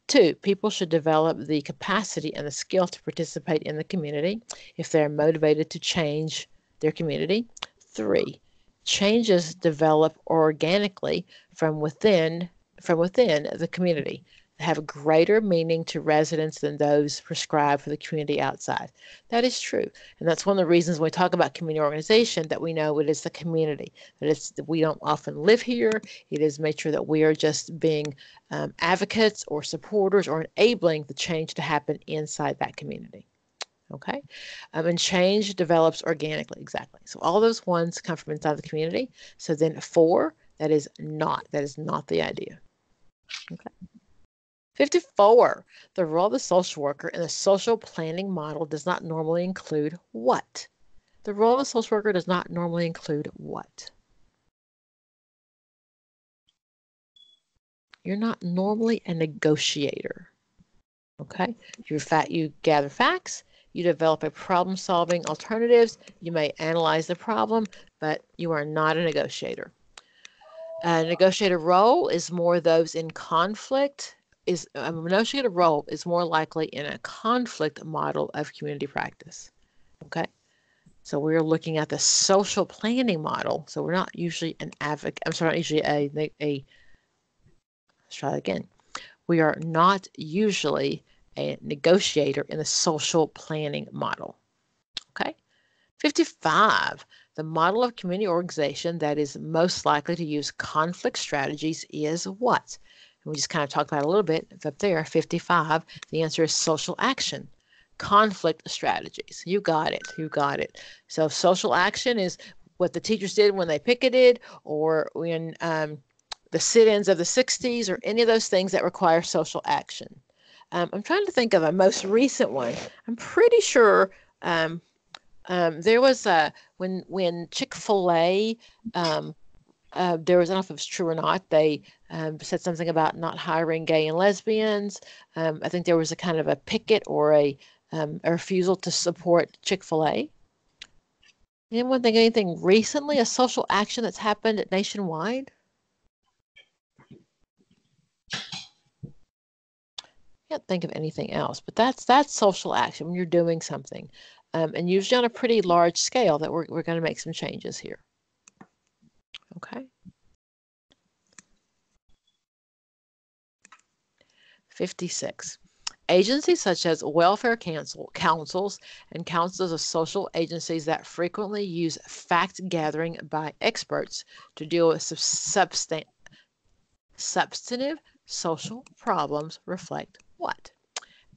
2, people should develop the capacity and the skill to participate in the community if they're motivated to change their community. 3, changes develop organically from within the community, have greater meaning to residents than those prescribed for the community outside. That is true. And that's one of the reasons when we talk about community organization that we know it is the community, that we don't often live here. It is make sure that we are just being advocates or supporters or enabling the change to happen inside that community. Okay, and change develops organically, exactly. So all those ones come from inside the community. So then 4, that is not the idea. Okay. 54, the role of the social worker in the social planning model does not normally include what? The role of the social worker does not normally include what? You're not normally a negotiator. Okay, you gather facts, you develop a problem-solving alternatives, you may analyze the problem, but you are not a negotiator. A negotiator role is more those in conflict. A negotiator role is more likely in a conflict model of community practice. Okay, so we're looking at the social planning model. So we're not usually an advocate. I'm sorry, not usually let's try that again. We are not usually a negotiator in the social planning model. Okay. 55, the model of community organization that is most likely to use conflict strategies is what? And we just kind of talked about it a little bit. It's up there, 55. The answer is social action. Conflict strategies. You got it. You got it. So social action is what the teachers did when they picketed or when the sit-ins of the 60s or any of those things that require social action. I'm trying to think of a most recent one. I'm pretty sure there was when Chick-fil-A, there was, I don't know if it was true or not, they said something about not hiring gay and lesbians. I think there was a kind of a picket or a refusal to support Chick-fil-A. Anyone think anything recently, a social action that's happened nationwide? Can't think of anything else, but that's social action when you're doing something, and usually on a pretty large scale that we're going to make some changes here. Okay. 56. Agencies such as welfare councils and councils of social agencies that frequently use fact gathering by experts to deal with substantive social problems reflect what?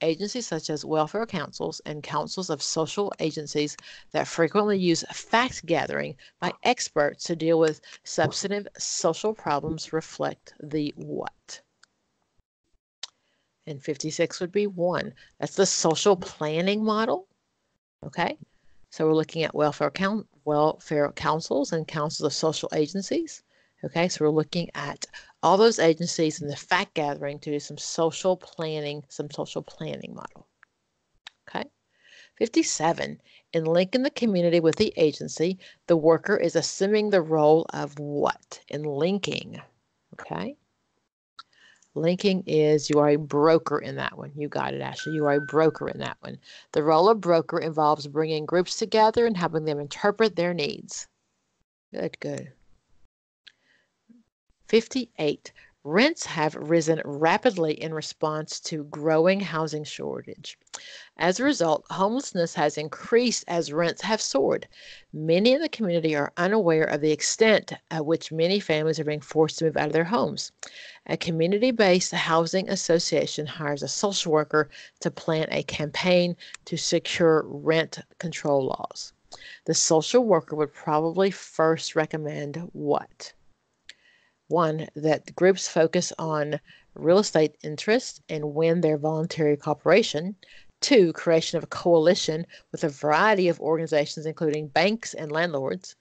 Agencies such as welfare councils and councils of social agencies that frequently use fact gathering by experts to deal with substantive social problems reflect the what? And 56 would be 1. That's the social planning model. Okay, so we're looking at welfare councils and councils of social agencies. Okay, so we're looking at all those agencies and the fact gathering to do some social planning model. Okay, 57. In linking the community with the agency, the worker is assuming the role of what? In linking. Okay. Linking is you are a broker in that one. You got it, Ashley. You are a broker in that one. The role of broker involves bringing groups together and helping them interpret their needs. Good, good. 58. Rents have risen rapidly in response to growing housing shortage. As a result, homelessness has increased as rents have soared. Many in the community are unaware of the extent at which many families are being forced to move out of their homes. A community-based housing association hires a social worker to plan a campaign to secure rent control laws. The social worker would probably first recommend what? One, that groups focus on real estate interests and win their voluntary cooperation. Two, creation of a coalition with a variety of organizations, including banks and landlords.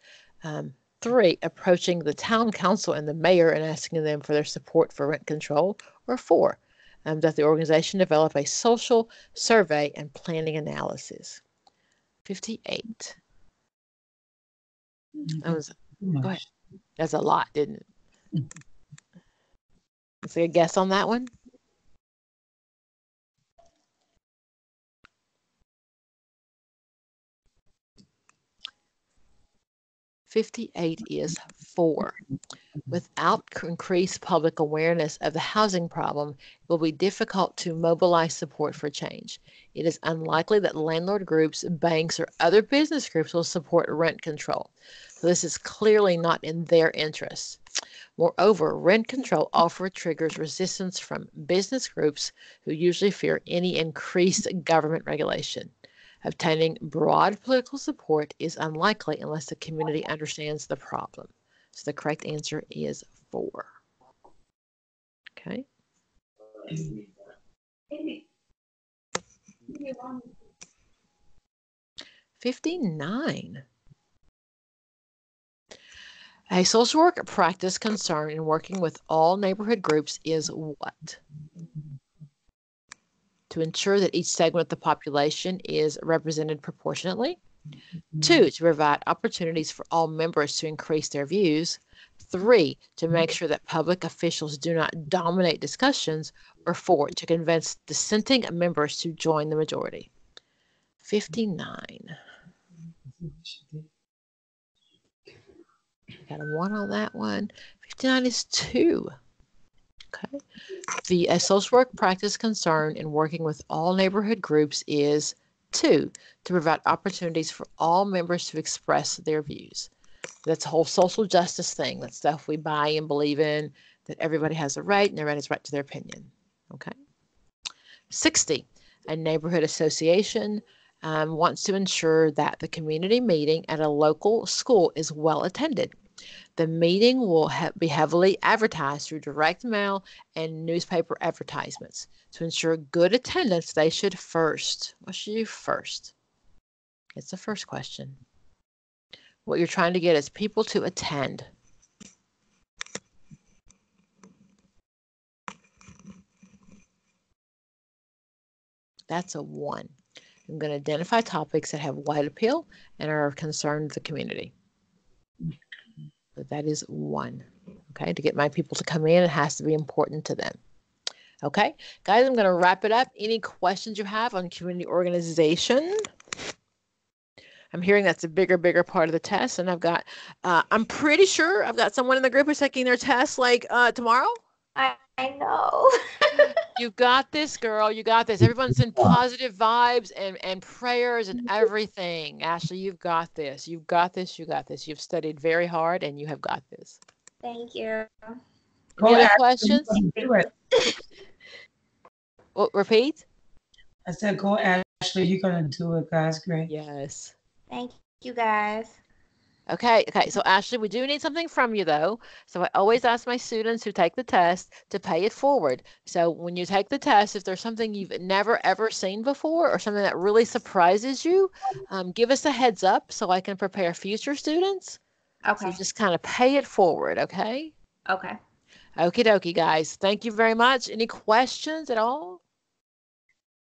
Three, approaching the town council and the mayor and asking them for their support for rent control. Or four, that the organization develop a social survey and planning analysis. 58. That was, go ahead. That's a lot, didn't it? Let's see a guess on that one. $58 is 4. Without increased public awareness of the housing problem, it will be difficult to mobilize support for change. It is unlikely that landlord groups, banks, or other business groups will support rent control. So this is clearly not in their interests. Moreover, rent control often triggers resistance from business groups who usually fear any increased government regulation. Obtaining broad political support is unlikely unless the community understands the problem. So the correct answer is 4. Okay. 59. A social work practice concerned in working with all neighborhood groups is what? To ensure that each segment of the population is represented proportionately. 2, to provide opportunities for all members to increase their views. 3, to make sure that public officials do not dominate discussions. Or 4, to convince dissenting members to join the majority. 59. Got a 1 on that one. 59 is 2. Okay. The social work practice concerned in working with all neighborhood groups is 2, to provide opportunities for all members to express their views. That's a whole social justice thing. That's stuff we buy and believe in, that everybody has a right and everybody has a right to their opinion. Okay. 60, a neighborhood association wants to ensure that the community meeting at a local school is well attended. The meeting will be heavily advertised through direct mail and newspaper advertisements. To ensure good attendance, they should first. What should you do first? It's the first question. What you're trying to get is people to attend. That's a 1. I'm going to identify topics that have wide appeal and are of concern to the community. But that is 1. Okay, to get my people to come in, it has to be important to them. Okay, guys, I'm going to wrap it up. Any questions you have on community organization? I'm hearing that's a bigger part of the test, and I've got, I'm pretty sure I've got someone in the group who's taking their test like tomorrow. I know. You got this, girl. You got this. Everyone's in positive vibes and prayers and everything. Ashley, you've got this. You've got this. You got this. You've studied very hard, and you have got this. Thank you. Any other questions? Well, repeat. I said, go Ashley. You're going to do it, guys. Great. Yes. Thank you, guys. Okay, so Ashley, we do need something from you though. So I always ask my students who take the test to pay it forward. So when you take the test, if there's something you've never ever seen before or something that really surprises you, give us a heads up so I can prepare future students. Okay. So just kind of pay it forward, okay? Okay. Okie dokie, guys. Thank you very much. Any questions at all?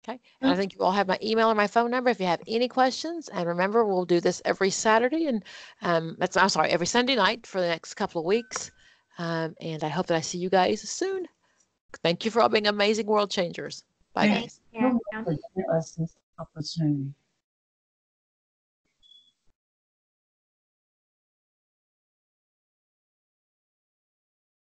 Okay, and I think you all have my email or my phone number if you have any questions. And remember, we'll do this every Saturday and every Sunday night for the next couple of weeks. And I hope that I see you guys soon. Thank you for all being amazing world changers. Bye, guys. Yeah. For giving us this opportunity.